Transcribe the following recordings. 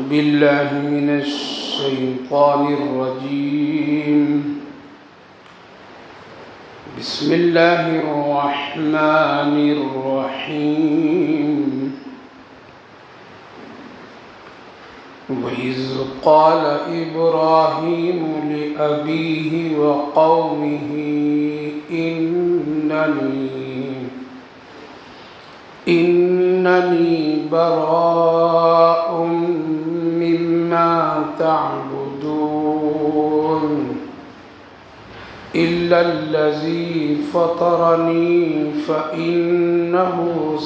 بالله من الشيطان الرجيم. بسم الله الرحمن الرحيم. وإذ قال إبراهيم لأبيه وقومه إنني براء مما تعبدون إلا الذي فطرني فإنه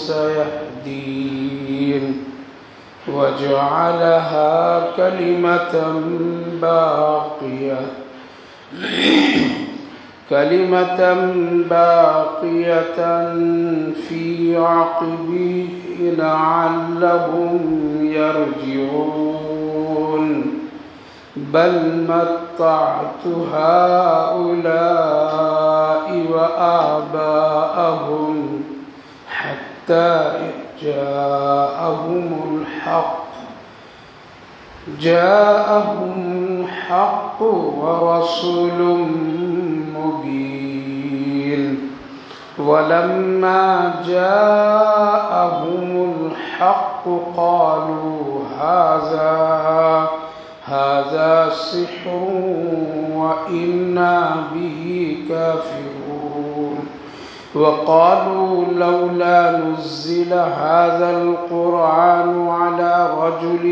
سيهدين وجعلها كلمة باقية في عقبه لعلهم يرجعون بل متعت هؤلاء وآباءهم حتى جاءهم الحق ورسول مبين ولما جاءهم الحق قالوا هذا سحر وإنا به كافرون وقالوا لولا نزل هذا القرآن على رجل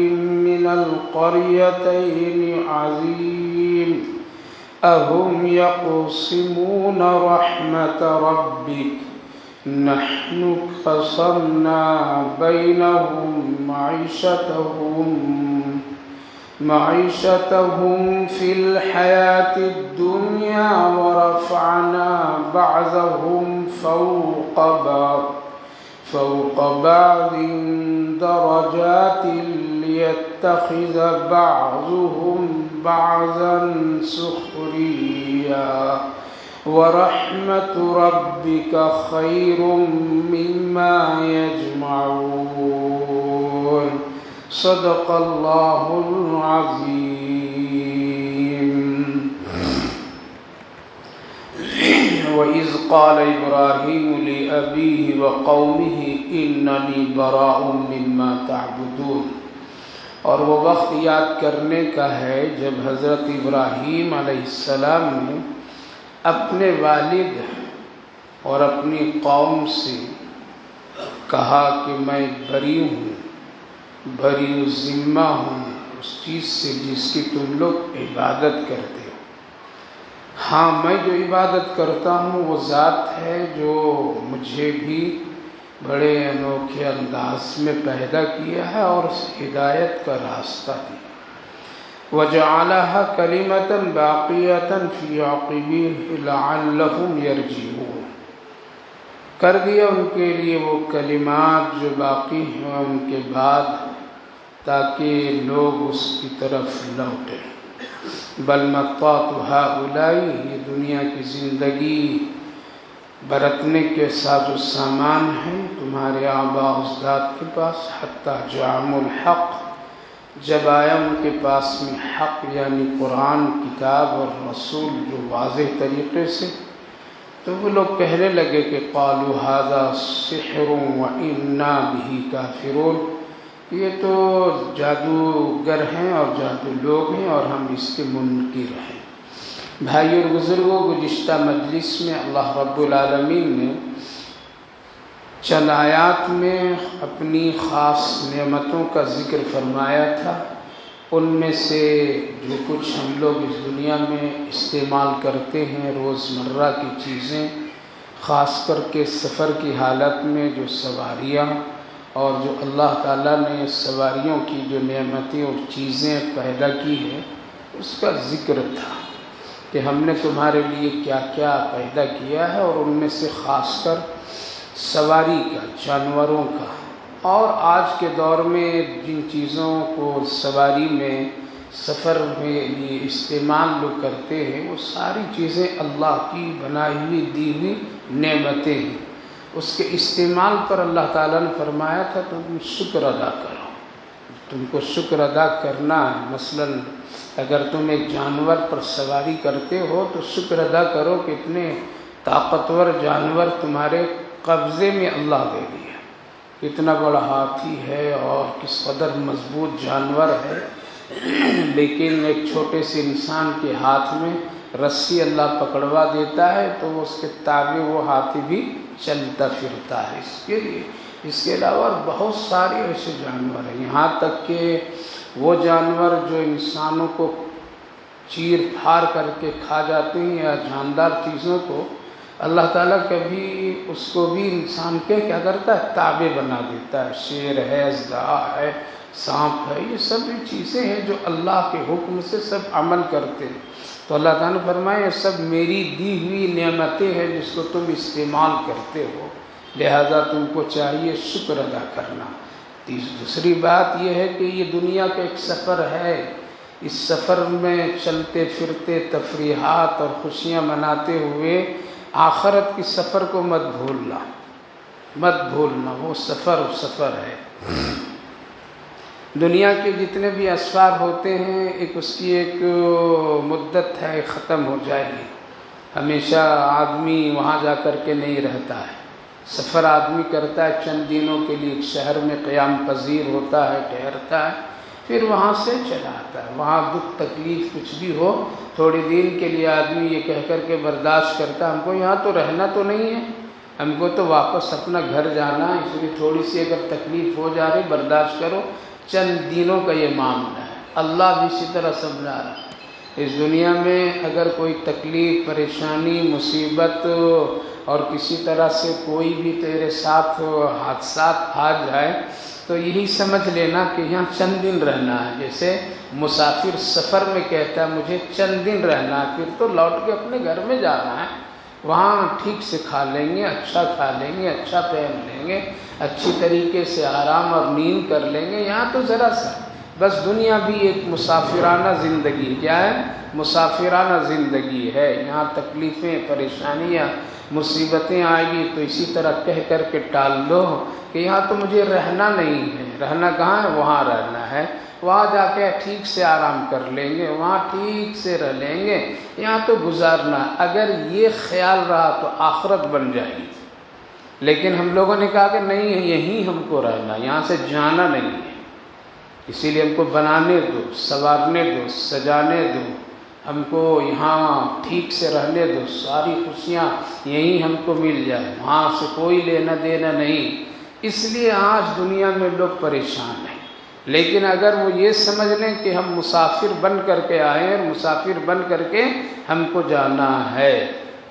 من القريتين عظيم أهم يقسمون رحمة ربك نحن قسمنا بينهم معيشتهم في الحياة الدنيا ورفعنا بعضهم فوق بعض درجات ليتخذ بعضهم بعضا سخريا ورحمة ربك خير مما يجمعون صدق الله العظيم. وإذ قال إبراهيم لأبيه وقومه إنني براء مما تعبدون. اور وہ وقت یاد کرنے کا ہے جب حضرت ابراہیم علیہ السلام نے اپنے والد اور اپنی قوم سے کہا کہ میں بری ذمہ ہوں اس چیز سے جس کی تم لوگ عبادت کرتے ہو. ہاں میں جو عبادت کرتا ہوں وہ ذات ہے جو مجھے بھی بڑے انوکھے انداز میں پیدا کیا ہے اور ہدایت کا راستہ دیا. وَجَعَلَهَا كَلِمَةً بَاقِيَةً فِي عَقِبِهِ لَعَلَّهُمْ يَرْجِعُونَ. کر دیا ان کے لیے وہ کلمات جو باقی ہیں ان کے بعد تاکہ لوگ اس کی طرف لوٹیں. بل متعت هؤلاء، یہ دنیا کی زندگی برتنے کے ساز و سامان ہیں تمہارے آباء و اجداد کے پاس. حتیٰ جاءہم الحق، جب آیا ان کے پاس میں حق یعنی قرآن کتاب اور رسول جو واضح طریقے سے، تو وہ لوگ کہنے لگے کہ قالوا ھذا سحر وإنا به کافرون، یہ تو جادوگر ہیں اور جادو لوگ ہیں اور ہم اس کے منکر ہیں. بھائی اور بزرگوں، گزشتہ مجلس میں اللہ رب العالمین نے چند آیات میں اپنی خاص نعمتوں کا ذکر فرمایا تھا. ان میں سے جو کچھ ہم لوگ اس دنیا میں استعمال کرتے ہیں روزمرہ کی چیزیں، خاص کر کے سفر کی حالت میں جو سواریاں اور جو اللہ تعالیٰ نے سواریوں کی جو نعمتیں اور چیزیں پیدا کی ہیں اس کا ذکر تھا کہ ہم نے تمہارے لیے کیا کیا پیدا کیا ہے، اور ان میں سے خاص کر سواری کا، جانوروں کا. اور آج کے دور میں جن چیزوں کو سواری میں، سفر میں یہ استعمال لوگ کرتے ہیں وہ ساری چیزیں اللہ کی بنائی ہوئی دی ہوئی نعمتیں ہیں. اس کے استعمال پر اللہ تعالیٰ نے فرمایا تھا تم شکر ادا کرو. تم کو شکر ادا کرنا ہے۔ مثلا اگر تم ایک جانور پر سواری کرتے ہو تو شکر ادا کرو کہ اتنے طاقتور جانور تمہارے قبضے میں اللہ دے دیا، کتنا بڑا ہاتھی ہے اور کس قدر مضبوط جانور ہے، لیکن ایک چھوٹے سے انسان کے ہاتھ میں رسی اللہ پکڑوا دیتا ہے تو اس کے تابع وہ ہاتھی بھی چلتا پھرتا ہے۔ اس کے علاوہ بہت سارے ایسے جانور ہیں، یہاں تک کہ وہ جانور جو انسانوں کو چیر پھاڑ کر کے کھا جاتے ہیں یا جاندار چیزوں کو، اللہ تعالیٰ کبھی اس کو بھی انسان کے کیا کرتا ہے، تابع بنا دیتا ہے۔ شیر ہے، اژدہا ہے، سانپ ہے، یہ سب چیزیں ہیں جو اللہ کے حکم سے سب عمل کرتے ہیں۔ تو اللہ تعالیٰ نے فرمایا یہ سب میری دی ہوئی نعمتیں ہیں جس کو تم استعمال کرتے ہو، لہذا تم کو چاہیے شکر ادا کرنا۔ دوسری بات یہ ہے کہ یہ دنیا کا ایک سفر ہے، اس سفر میں چلتے پھرتے تفریحات اور خوشیاں مناتے ہوئے آخرت کی سفر کو مت بھولنا، وہ سفر ہے۔ دنیا کے جتنے بھی اسفار ہوتے ہیں اس کی ایک مدت ہے، ختم ہو جائے گی، ہمیشہ آدمی وہاں جا کر کے نہیں رہتا ہے۔ سفر آدمی کرتا ہے چند دنوں کے لیے، ایک شہر میں قیام پذیر ہوتا ہے، ٹھہرتا ہے، پھر وہاں سے چلا آتا ہے۔ وہاں دکھ تکلیف کچھ بھی ہو تھوڑی دن کے لیے آدمی یہ کہہ کر کے برداشت کرتا ہے ہم کو یہاں تو رہنا تو نہیں ہے، ہم کو تو واپس اپنا گھر جانا ہے، اس لیے تھوڑی سی اگر تکلیف ہو جا رہی برداشت کرو، چند دنوں کا یہ معاملہ ہے۔ اللہ بھی اسی طرح سمجھا رہا ہے، اس دنیا میں اگر کوئی تکلیف، پریشانی، مصیبت اور کسی طرح سے کوئی بھی تیرے ساتھ حادثات آ جائے تو یہی سمجھ لینا کہ یہاں چند دن رہنا ہے۔ جیسے مسافر سفر میں کہتا ہے مجھے چند دن رہنا ہے، پھر تو لوٹ کے اپنے گھر میں جانا ہے، وہاں ٹھیک سے کھا لیں گے، اچھا کھا لیں گے، اچھا پہن لیں گے، اچھی طریقے سے آرام اور نیند کر لیں گے۔ یہاں تو ذرا سا بس دنیا بھی ایک مسافرانہ زندگی، کیا ہے؟ مسافرانہ زندگی ہے۔ یہاں تکلیفیں، پریشانیاں، مصیبتیں آئے گی تو اسی طرح کہہ کر کے ٹال دو کہ یہاں تو مجھے رہنا نہیں ہے۔ رہنا کہاں ہے؟ وہاں رہنا ہے، وہاں جا کے ٹھیک سے آرام کر لیں گے، وہاں ٹھیک سے رہ لیں گے، یہاں تو گزارنا۔ اگر یہ خیال رہا تو آخرت بن جائے گی، لیکن ہم لوگوں نے کہا کہ نہیں ہے، یہیں ہم کو رہنا، یہاں سے جانا نہیں ہے، اسی لیے ہم کو بنانے دو، سنوارنے دو، سجانے دو، ہم کو یہاں ٹھیک سے رہنے دو، ساری خوشیاں یہیں ہم کو مل جائے، وہاں سے کوئی لینا دینا نہیں۔ اس لیے آج دنیا میں لوگ پریشان ہیں، لیکن اگر وہ یہ سمجھ لیں کہ ہم مسافر بن کر کے آئے اور مسافر بن کر کے ہم کو جانا ہے،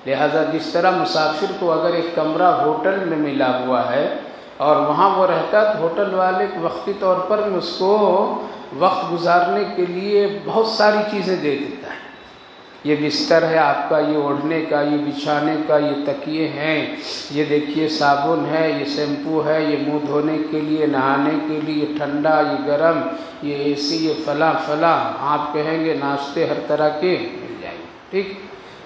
لہذا جس طرح مسافر کو اگر ایک کمرہ ہوٹل میں ملا ہوا ہے اور وہاں وہ رہتا ہے تو ہوٹل والے وقتی طور پر اس کو وقت گزارنے کے لیے بہت ساری چیزیں دے دیتا ہے، یہ بستر ہے آپ کا، یہ اوڑھنے کا، یہ بچھانے کا، یہ تکیے ہیں، یہ دیکھیے صابن ہے، یہ شیمپو ہے، یہ منہ دھونے کے لیے، نہانے کے لیے، یہ ٹھنڈا، یہ گرم، یہ اے سی، یہ فلاں فلاں، آپ کہیں گے ناشتے ہر طرح کے مل جائیں گے، ٹھیک۔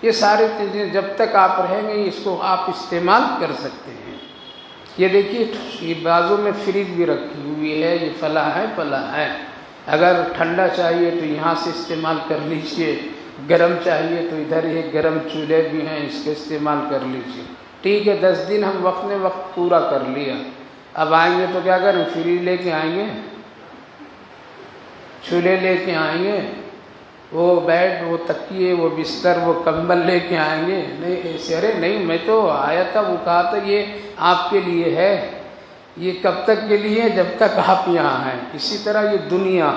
یہ ساری چیزیں جب تک آپ رہیں گے اس کو آپ استعمال کر سکتے ہیں۔ یہ دیکھیے یہ بازو میں فریج بھی رکھی ہوئی ہے، یہ فلاں ہے فلاں ہے، اگر ٹھنڈا چاہیے تو یہاں سے استعمال کر لیجئے، گرم چاہیے تو ادھر یہ گرم چولہے بھی ہیں، اس کے استعمال کر لیجئے، ٹھیک ہے۔ 10 دن ہم وقت میں وقت پورا کر لیا، اب آئیں گے تو کیا کریں؟ فریج لے کے آئیں گے، چولہے لے کے آئیں گے، وہ بیڈ، وہ تکیے، وہ بستر، وہ کمبل لے کے آئیں گے؟ نہیں ایسے، ارے نہیں میں تو آیا تھا، وہ کہا تھا یہ آپ کے لیے ہے، یہ کب تک کے لیے ہے؟ جب تک آپ یہاں ہیں۔ اسی طرح یہ دنیا،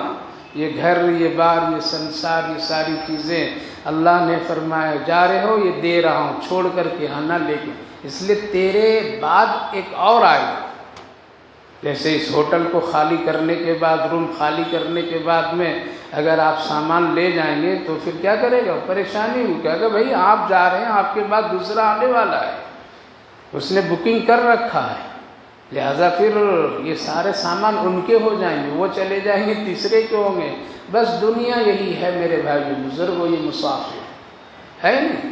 یہ گھر، یہ بار، یہ سنسار، یہ ساری چیزیں اللہ نے فرمایا جا رہے ہو یہ دے رہا ہوں، چھوڑ کر کے آنا، لیکن اس لیے تیرے بعد ایک اور آئے گا۔ جیسے اس ہوٹل کو خالی کرنے کے بعد، روم خالی کرنے کے بعد میں اگر آپ سامان لے جائیں گے تو پھر کیا کرے گا؟ پریشانی ہو، کہے گا بھائی آپ جا رہے ہیں، آپ کے بعد دوسرا آنے والا ہے، اس نے بکنگ کر رکھا ہے، لہذا پھر یہ سارے سامان ان کے ہو جائیں گے، وہ چلے جائیں گے، تیسرے کے ہوں گے۔ بس دنیا یہی ہے میرے بھائی بزرگوں، یہ مسافر ہے، نہیں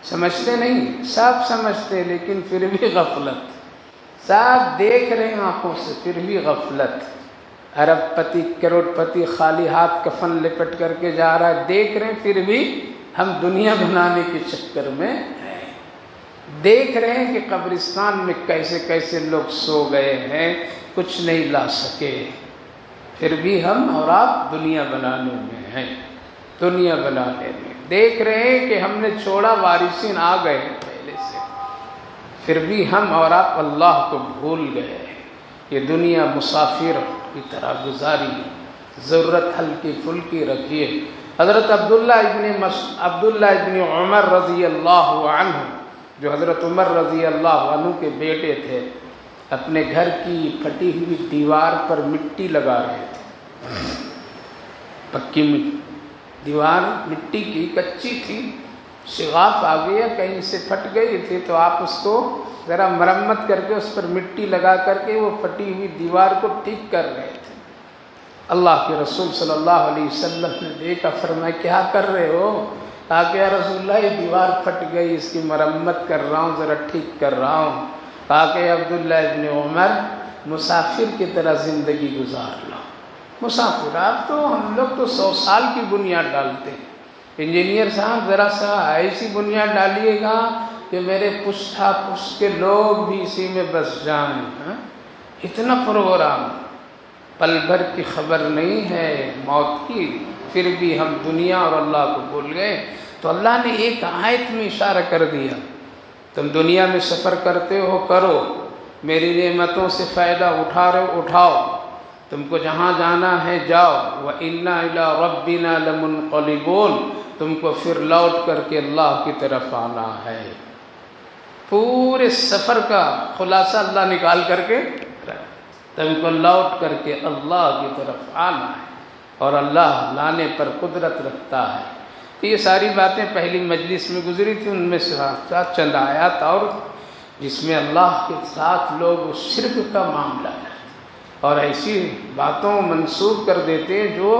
سمجھتے نہیں، سب سمجھتے لیکن پھر بھی غفلت، سب دیکھ رہے ہیں آنکھوں سے، پھر بھی غفلت۔ ارب پتی کروڑ پتی خالی ہاتھ کفن لپٹ کر کے جا رہا ہے، دیکھ رہے ہیں پھر بھی ہم دنیا بنانے کے چکر میں ہیں۔ دیکھ رہے ہیں کہ قبرستان میں کیسے کیسے لوگ سو گئے ہیں، کچھ نہیں لا سکے، پھر بھی ہم اور آپ دنیا بنانے میں ہیں، دنیا بنانے میں۔ دیکھ رہے ہیں کہ ہم نے چھوڑا، وارثین آ گئے ہیں پہلے سے، پھر بھی ہم اور آپ اللہ کو بھول گئے ہیں۔ یہ دنیا مسافر کی طرح گزاری، ضرورت ہلکی پھلکی رکھیے۔ حضرت عبداللہ ابن عمر رضی اللہ عنہ، جو حضرت عمر رضی اللہ عنہ کے بیٹے تھے، اپنے گھر کی پھٹی ہوئی دیوار پر مٹی لگا رہے تھے، پکی دیوار مٹی کی کچی تھی، شغاف آ گیا، کہیں سے پھٹ گئی تھی، تو آپ اس کو ذرا مرمت کر کے اس پر مٹی لگا کر کے وہ پھٹی ہوئی دیوار کو ٹھیک کر رہے تھے۔ اللہ کے رسول صلی اللہ علیہ وسلم نے دیکھا، فرمایا کیا کر رہے ہو؟ کہا کہ یا رسول اللہ یہ دیوار پھٹ گئی، اس کی مرمت کر رہا ہوں، ذرا ٹھیک کر رہا ہوں۔ کہا کہ عبداللہ ابن عمر مسافر کی طرح زندگی گزار لو۔ مسافر آپ تو، ہم لوگ تو 100 سال کی بنیاد ڈالتے ہیں، انجینئر صاحب ذرا سا ایسی بنیاد ڈالیے گا کہ میرے پشتا پشت کے لوگ بھی اسی میں بس جائیں۔ اتنا پروگرام، پل بھر کی خبر نہیں ہے موت کی، پھر بھی ہم دنیا اور اللہ کو بھول گئے۔ تو اللہ نے ایک آیت میں اشارہ کر دیا، تم دنیا میں سفر کرتے ہو کرو، میری نعمتوں سے فائدہ اٹھا رہے ہو اٹھاؤ، تم کو جہاں جانا ہے جاؤ، وَإِنَّا إِلَىٰ رَبِّنَا لَمُنْقَلِبُونَ، تم کو پھر لوٹ کر کے اللہ کی طرف آنا ہے۔ پورے سفر کا خلاصہ اللہ نکال کر کے تم کو لوٹ کر کے اللہ کی طرف آنا ہے، اور اللہ لانے پر قدرت رکھتا ہے۔ تو یہ ساری باتیں پہلی مجلس میں گزری تھی، ان میں سے چند آیات اور جس میں اللہ کے ساتھ لوگ شرک کا معاملہ ہے اور ایسی باتوں منسوب کر دیتے ہیں جو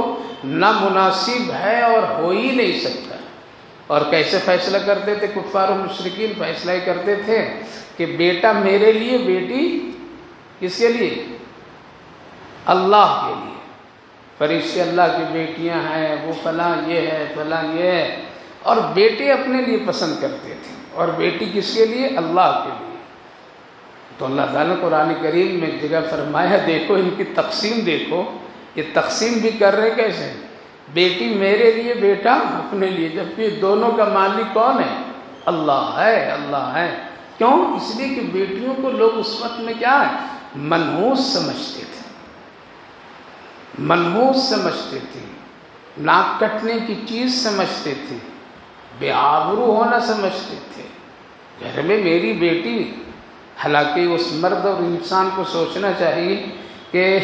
نامناسب ہے اور ہو ہی نہیں سکتا۔ اور کیسے فیصلہ کرتے تھے کفار و مشرکین؟ فیصلہ یہ کرتے تھے کہ بیٹا میرے لیے، بیٹی کس کے لیے؟ اللہ کے لیے۔ فرشتے اللہ کی بیٹیاں ہیں، وہ فلاں یہ ہے، فلاں یہ ہے، اور بیٹے اپنے لیے پسند کرتے تھے، اور بیٹی کس کے لیے؟ اللہ کے لیے۔ تو اللہ تعالیٰ نے قرآن کریم میں ایک جگہ فرمایا، دیکھو ان کی تقسیم، دیکھو یہ تقسیم بھی کر رہے کیسے، بیٹی میرے لیے، بیٹا اپنے لیے، جبکہ دونوں کا مالک کون ہے؟ اللہ ہے، اللہ ہے۔ کیوں؟ اس لیے کہ بیٹیوں کو لوگ اس وقت میں کیا ہے، منحوس سمجھتے تھے، منحوس سمجھتے تھے، ناک کٹنے کی چیز سمجھتے تھے، بے آبرو ہونا سمجھتے تھے۔ گھر میں میری بیٹی، حالانکہ اس مرد اور انسان کو سوچنا چاہیے کہ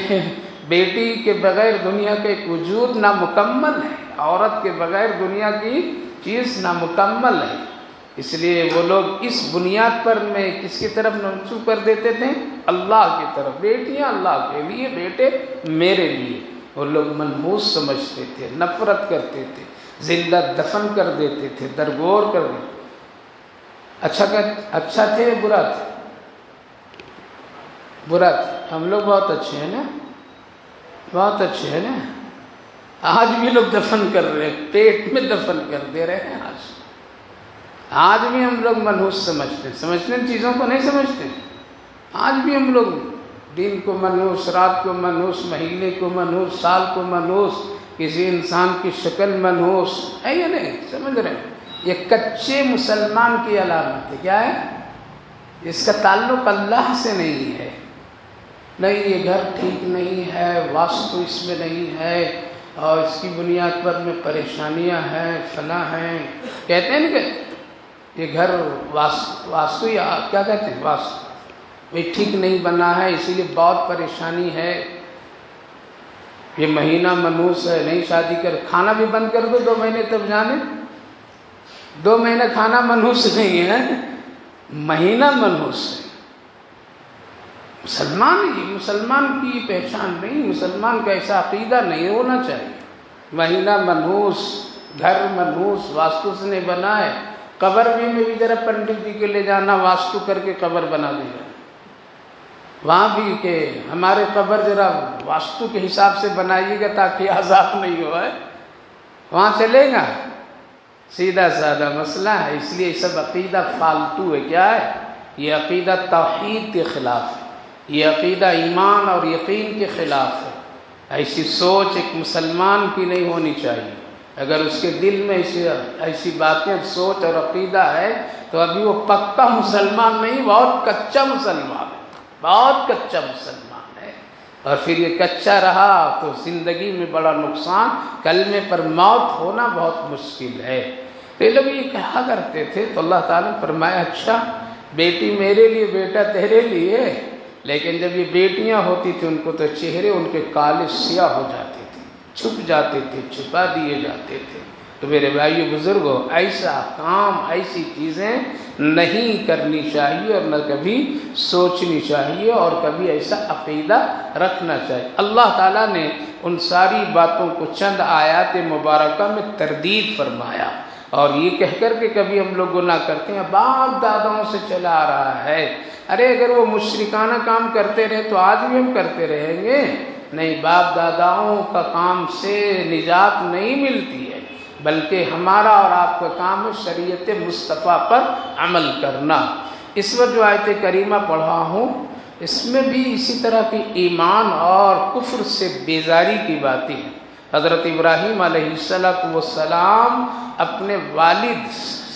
بیٹی کے بغیر دنیا کا ایک وجود نامکمل ہے، عورت کے بغیر دنیا کی چیز نامکمل ہے۔ اس لیے وہ لوگ اس بنیاد پر میں کس کی طرف منسوب کر دیتے تھے؟ اللہ کی طرف۔ بیٹیاں اللہ کے لیے، بیٹے میرے لیے۔ وہ لوگ منحوس سمجھتے تھے، نفرت کرتے تھے، زندہ دفن کر دیتے تھے، درگور کر دیتے۔ اچھا تھے برا تھے؟ برا تھے۔ ہم لوگ بہت اچھے ہیں نا، بہت اچھے ہیں نا۔ آج بھی لوگ دفن کر رہے ہیں، پیٹ میں دفن کر دے رہے ہیں۔ آج بھی ہم لوگ منحوس سمجھتے ہیں، چیزوں کو نہیں سمجھتے۔ آج بھی ہم لوگ دن کو منحوس، رات کو منحوس، مہینے کو منحوس، سال کو منحوس، کسی انسان کی شکل منحوس ہے یا نہیں؟ سمجھ رہے ہیں؟ یہ کچے مسلمان کی علامت ہے۔ کیا ہے؟ اس کا تعلق اللہ سے نہیں ہے۔ نہیں، یہ گھر ٹھیک نہیں ہے، واسطو اس میں نہیں ہے، اور اس کی بنیاد پر میں پریشانیاں ہیں، فلاں ہیں۔ کہتے ہیں نا کہ یہ گھر واسطو یا کیا کہتے ہیں، واسطو ٹھیک نہیں بنا ہے، اسی لیے بہت پریشانی ہے، یہ مہینہ منحوس ہے، نہیں شادی کر، کھانا بھی بند کر دو 2 مہینے تب جانے۔ 2 مہینہ کھانا منحوس نہیں ہے، مہینہ منحوس ہے۔ مسلمان کی پہچان نہیں، مسلمان کا ایسا عقیدہ نہیں ہونا چاہیے۔ مہینہ منحوس، گھر منحوس، واسطو سے نہیں بنا ہے۔ قبر میں بھی ذرا پنڈت جی کے لے جانا، واسطو کر کے قبر بنا دے گا۔ وہاں بھی کہ ہمارے قبر ذرا واستو کے حساب سے بنائیے گا تاکہ عذاب نہیں ہو ہے، وہاں چلے گا؟ سیدھا سادہ مسئلہ ہے۔ اس لیے سب عقیدہ فالتو ہے۔ کیا ہے یہ عقیدہ؟ توحید کے خلاف ہے، یہ عقیدہ ایمان اور یقین کے خلاف ہے۔ ایسی سوچ ایک مسلمان کی نہیں ہونی چاہیے۔ اگر اس کے دل میں ایسی باتیں، سوچ اور عقیدہ ہے تو ابھی وہ پکا مسلمان نہیں، بہت کچا مسلمان ہے، بہت کچا مسلمان ہے۔ اور پھر یہ کچا رہا تو زندگی میں بڑا نقصان، کلمے پر موت ہونا بہت مشکل ہے۔ یہ لوگ یہ کہا کرتے تھے تو اللہ تعالیٰ نے فرمایا اچھا بیٹی میرے لیے، بیٹا تیرے لیے، لیکن جب یہ بیٹیاں ہوتی تھیں ان کو تو چہرے ان کے کالے سیاہ ہو جاتے تھے، چھپ جاتے تھے، چھپا دیے جاتے تھے۔ تو میرے بھائیو بزرگوں، ایسا کام، ایسی چیزیں نہیں کرنی چاہیے اور نہ کبھی سوچنی چاہیے اور کبھی ایسا عقیدہ رکھنا چاہیے۔ اللہ تعالیٰ نے ان ساری باتوں کو چند آیات مبارکہ میں تردید فرمایا، اور یہ کہہ کر کے کبھی ہم لوگ گناہ کرتے ہیں باپ داداؤں سے چلا آ رہا ہے، ارے اگر وہ مشرکانہ کام کرتے رہے تو آج بھی ہم کرتے رہیں گے؟ نہیں، باپ داداؤں کا کام سے نجات نہیں ملتی ہے، بلکہ ہمارا اور آپ کا کام ہے شریعت مصطفیٰ پر عمل کرنا۔ اس وقت جو آیت کریمہ پڑھا ہوں اس میں بھی اسی طرح کی ایمان اور کفر سے بیزاری کی باتیں ہیں۔ حضرت ابراہیم علیہ السلام اپنے والد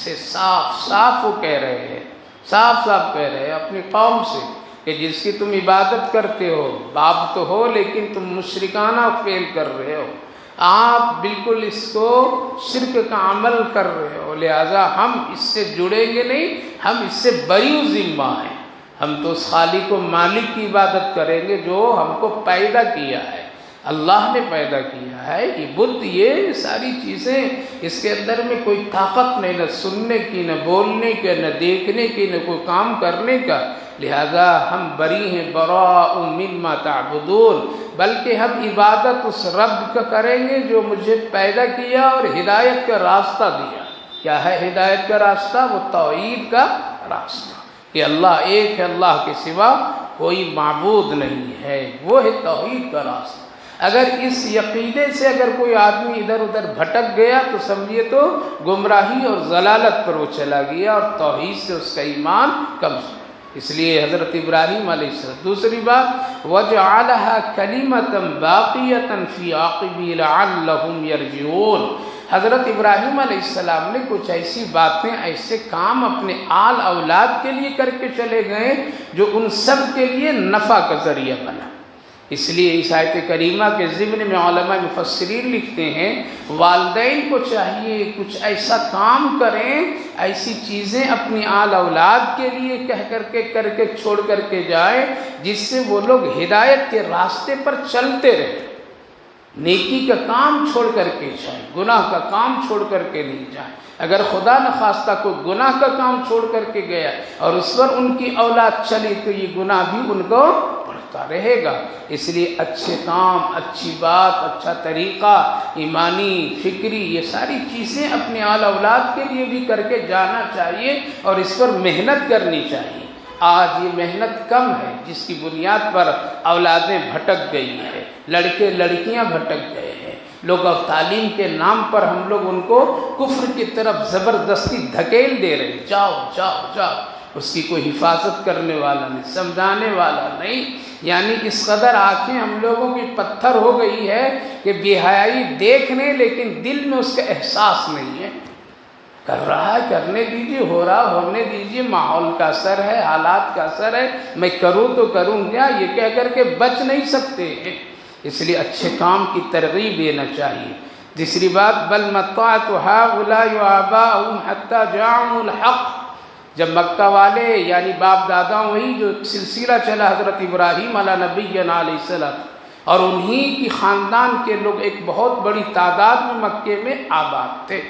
سے صاف وہ کہہ رہے ہیں، صاف کہہ رہے ہیں اپنی قوم سے کہ جس کی تم عبادت کرتے ہو، باپ تو ہو لیکن تم مشرکانہ فعل کر رہے ہو، آپ بالکل اس کو شرک کا عمل کر رہے ہو، لہذا ہم اس سے جڑیں گے نہیں، ہم اس سے بری ذمہ ہیں، ہم تو اس خالق و مالک کی عبادت کریں گے جو ہم کو پیدا کیا ہے، اللہ نے پیدا کیا ہے۔ یہ بت، یہ ساری چیزیں، اس کے اندر میں کوئی طاقت نہیں، نہ سننے کی، نہ بولنے کی، نہ دیکھنے کی، نہ کوئی کام کرنے کا، لہذا ہم بری ہیں، براء مما تعبدون، بلکہ ہم عبادت اس رب کا کریں گے جو مجھے پیدا کیا اور ہدایت کا راستہ دیا۔ کیا ہے ہدایت کا راستہ؟ وہ توحید کا راستہ، کہ اللہ ایک ہے، اللہ کے سوا کوئی معبود نہیں ہے، وہ ہے توحید کا راستہ۔ اگر اس یقینے سے اگر کوئی آدمی ادھر ادھر بھٹک گیا تو سمجھیے تو گمراہی اور ضلالت پر وہ چلا گیا اور توحید سے اس کا ایمان کمزور۔ اس لیے حضرت ابراہیم علیہ السلام، دوسری بات وَجَعَلَهَا كَلِمَةً بَاقِيَةً فِي عَقِبِهِ لَعَلَّهُمْ يَرْجِعُونَ۔ حضرت ابراہیم علیہ السلام نے کچھ ایسی باتیں، ایسے کام اپنے آل اولاد کے لیے کر کے چلے گئے جو ان سب کے لیے نفع کا ذریعہ بنا۔ اس لیے اس آیت کریمہ کے ضمن میں علماء مفسرین لکھتے ہیں والدین کو چاہیے کچھ ایسا کام کریں، ایسی چیزیں اپنی آل اولاد کے لیے کہہ کر کے چھوڑ کر کے جائیں جس سے وہ لوگ ہدایت کے راستے پر چلتے رہیں، نیکی کا کام چھوڑ کر کے جائیں، گناہ کا کام چھوڑ کر کے نہیں جائیں۔ اگر خدا نخواستہ کوئی گناہ کا کام چھوڑ کر کے گیا اور اس پر ان کی اولاد چلی تو یہ گناہ بھی ان کو پڑتا رہے گا۔ اس لیے اچھے کام، اچھی بات، اچھا طریقہ، ایمانی، فکری، یہ ساری چیزیں اپنے آل اولاد کے لیے بھی کر کے جانا چاہیے اور اس پر محنت کرنی چاہیے۔ آج یہ محنت کم ہے جس کی بنیاد پر اولادیں بھٹک گئی ہیں، لڑکے لڑکیاں بھٹک گئے ہیں، لوگ اب تعلیم کے نام پر ہم لوگ ان کو کفر کی طرف زبردستی دھکیل دے رہے ہیں، جاؤ جاؤ جاؤ، اس کی کوئی حفاظت کرنے والا نہیں، سمجھانے والا نہیں۔ یعنی اس قدر آنکھیں ہم لوگوں کی پتھر ہو گئی ہے کہ بے حیائی دیکھنے لیکن دل میں اس کا احساس نہیں ہے۔ کر رہا ہے، کرنے دیجیے، ہو رہا ہونے دیجیے، ماحول کا اثر ہے، حالات کا اثر ہے، میں کروں تو کروں کیا، یہ کہہ کر کے بچ نہیں سکتے ہیں۔ اس لیے اچھے کام کی ترغیب دینا چاہیے۔ تیسری بات بل متعت هؤلاء وآباؤهم حتى جاءهم الحق، جب مکہ والے یعنی باپ دادا وہی جو سلسلہ چلا حضرت ابراہیم علیہ نبینا علیہ السلام اور انہی کی خاندان کے لوگ ایک بہت بڑی تعداد میں مکے میں آباد تھے۔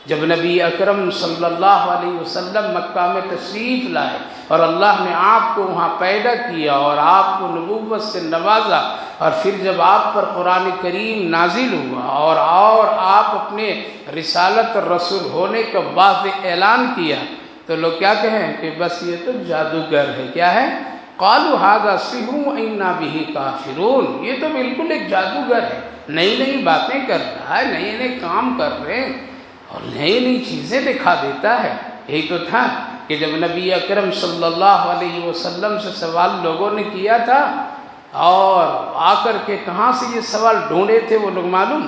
جب نبی اکرم صلی اللہ علیہ وسلم مکہ میں تشریف لائے اور اللہ نے آپ کو وہاں پیدا کیا اور آپ کو نبوت سے نوازا، اور پھر جب آپ پر قرآن کریم نازل ہوا اور آپ اپنے رسالت رسول ہونے کا واضح اعلان کیا تو لوگ کیا کہیں کہ بس یہ تو جادوگر ہے، کیا ہے، قالوا هذا سحر وإنا به کافرون، یہ تو بالکل ایک جادوگر ہے، نئی نئی باتیں کر رہا ہے، نئے نئے کام کر رہے ہیں اور نئی نئی چیزیں دکھا دیتا ہے۔ یہی تو تھا کہ جب نبی اکرم صلی اللہ علیہ وسلم سے سوال لوگوں نے کیا تھا اور آ کر کے کہاں سے یہ سوال ڈھونڈے تھے وہ لوگ معلوم،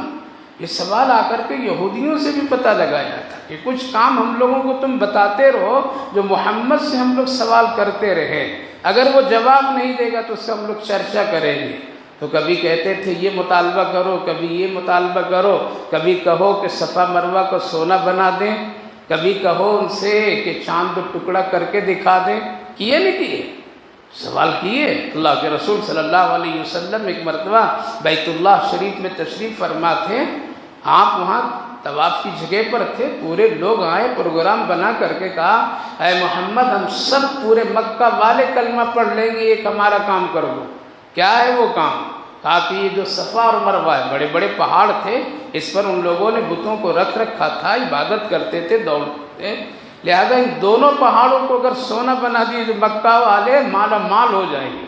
یہ سوال آ کر کے یہودیوں سے بھی پتہ لگایا تھا کہ کچھ کام ہم لوگوں کو تم بتاتے رہو جو محمد سے ہم لوگ سوال کرتے رہے، اگر وہ جواب نہیں دے گا تو اس سے ہم لوگ چرچا کریں گے۔ تو کبھی کہتے تھے یہ مطالبہ کرو، کبھی یہ مطالبہ کرو، کبھی کہو کہ صفا مروہ کو سونا بنا دیں، کبھی کہو ان سے کہ چاند ٹکڑا کر کے دکھا دیں، کیے نہیں کیے؟ سوال کیے۔ اللہ کے رسول صلی اللہ علیہ وسلم ایک مرتبہ بیت اللہ شریف میں تشریف فرما تھے، آپ وہاں طواف کی جگہ پر تھے، پورے لوگ آئے، پروگرام بنا کر کے کہا اے محمد ہم سب پورے مکہ والے کلمہ پڑھ لیں گے، ایک ہمارا کام کر دو۔ کیا ہے وہ کام؟ کہا کہ یہ جو صفا اور مروہ ہے، بڑے بڑے پہاڑ تھے، اس پر ان لوگوں نے بتوں کو رکھ رکھا تھا، عبادت کرتے تھے، دوڑتے، لہذا ان دونوں پہاڑوں کو اگر سونا بنا دیے جو مکہ والے مالا مال ہو جائیں گے،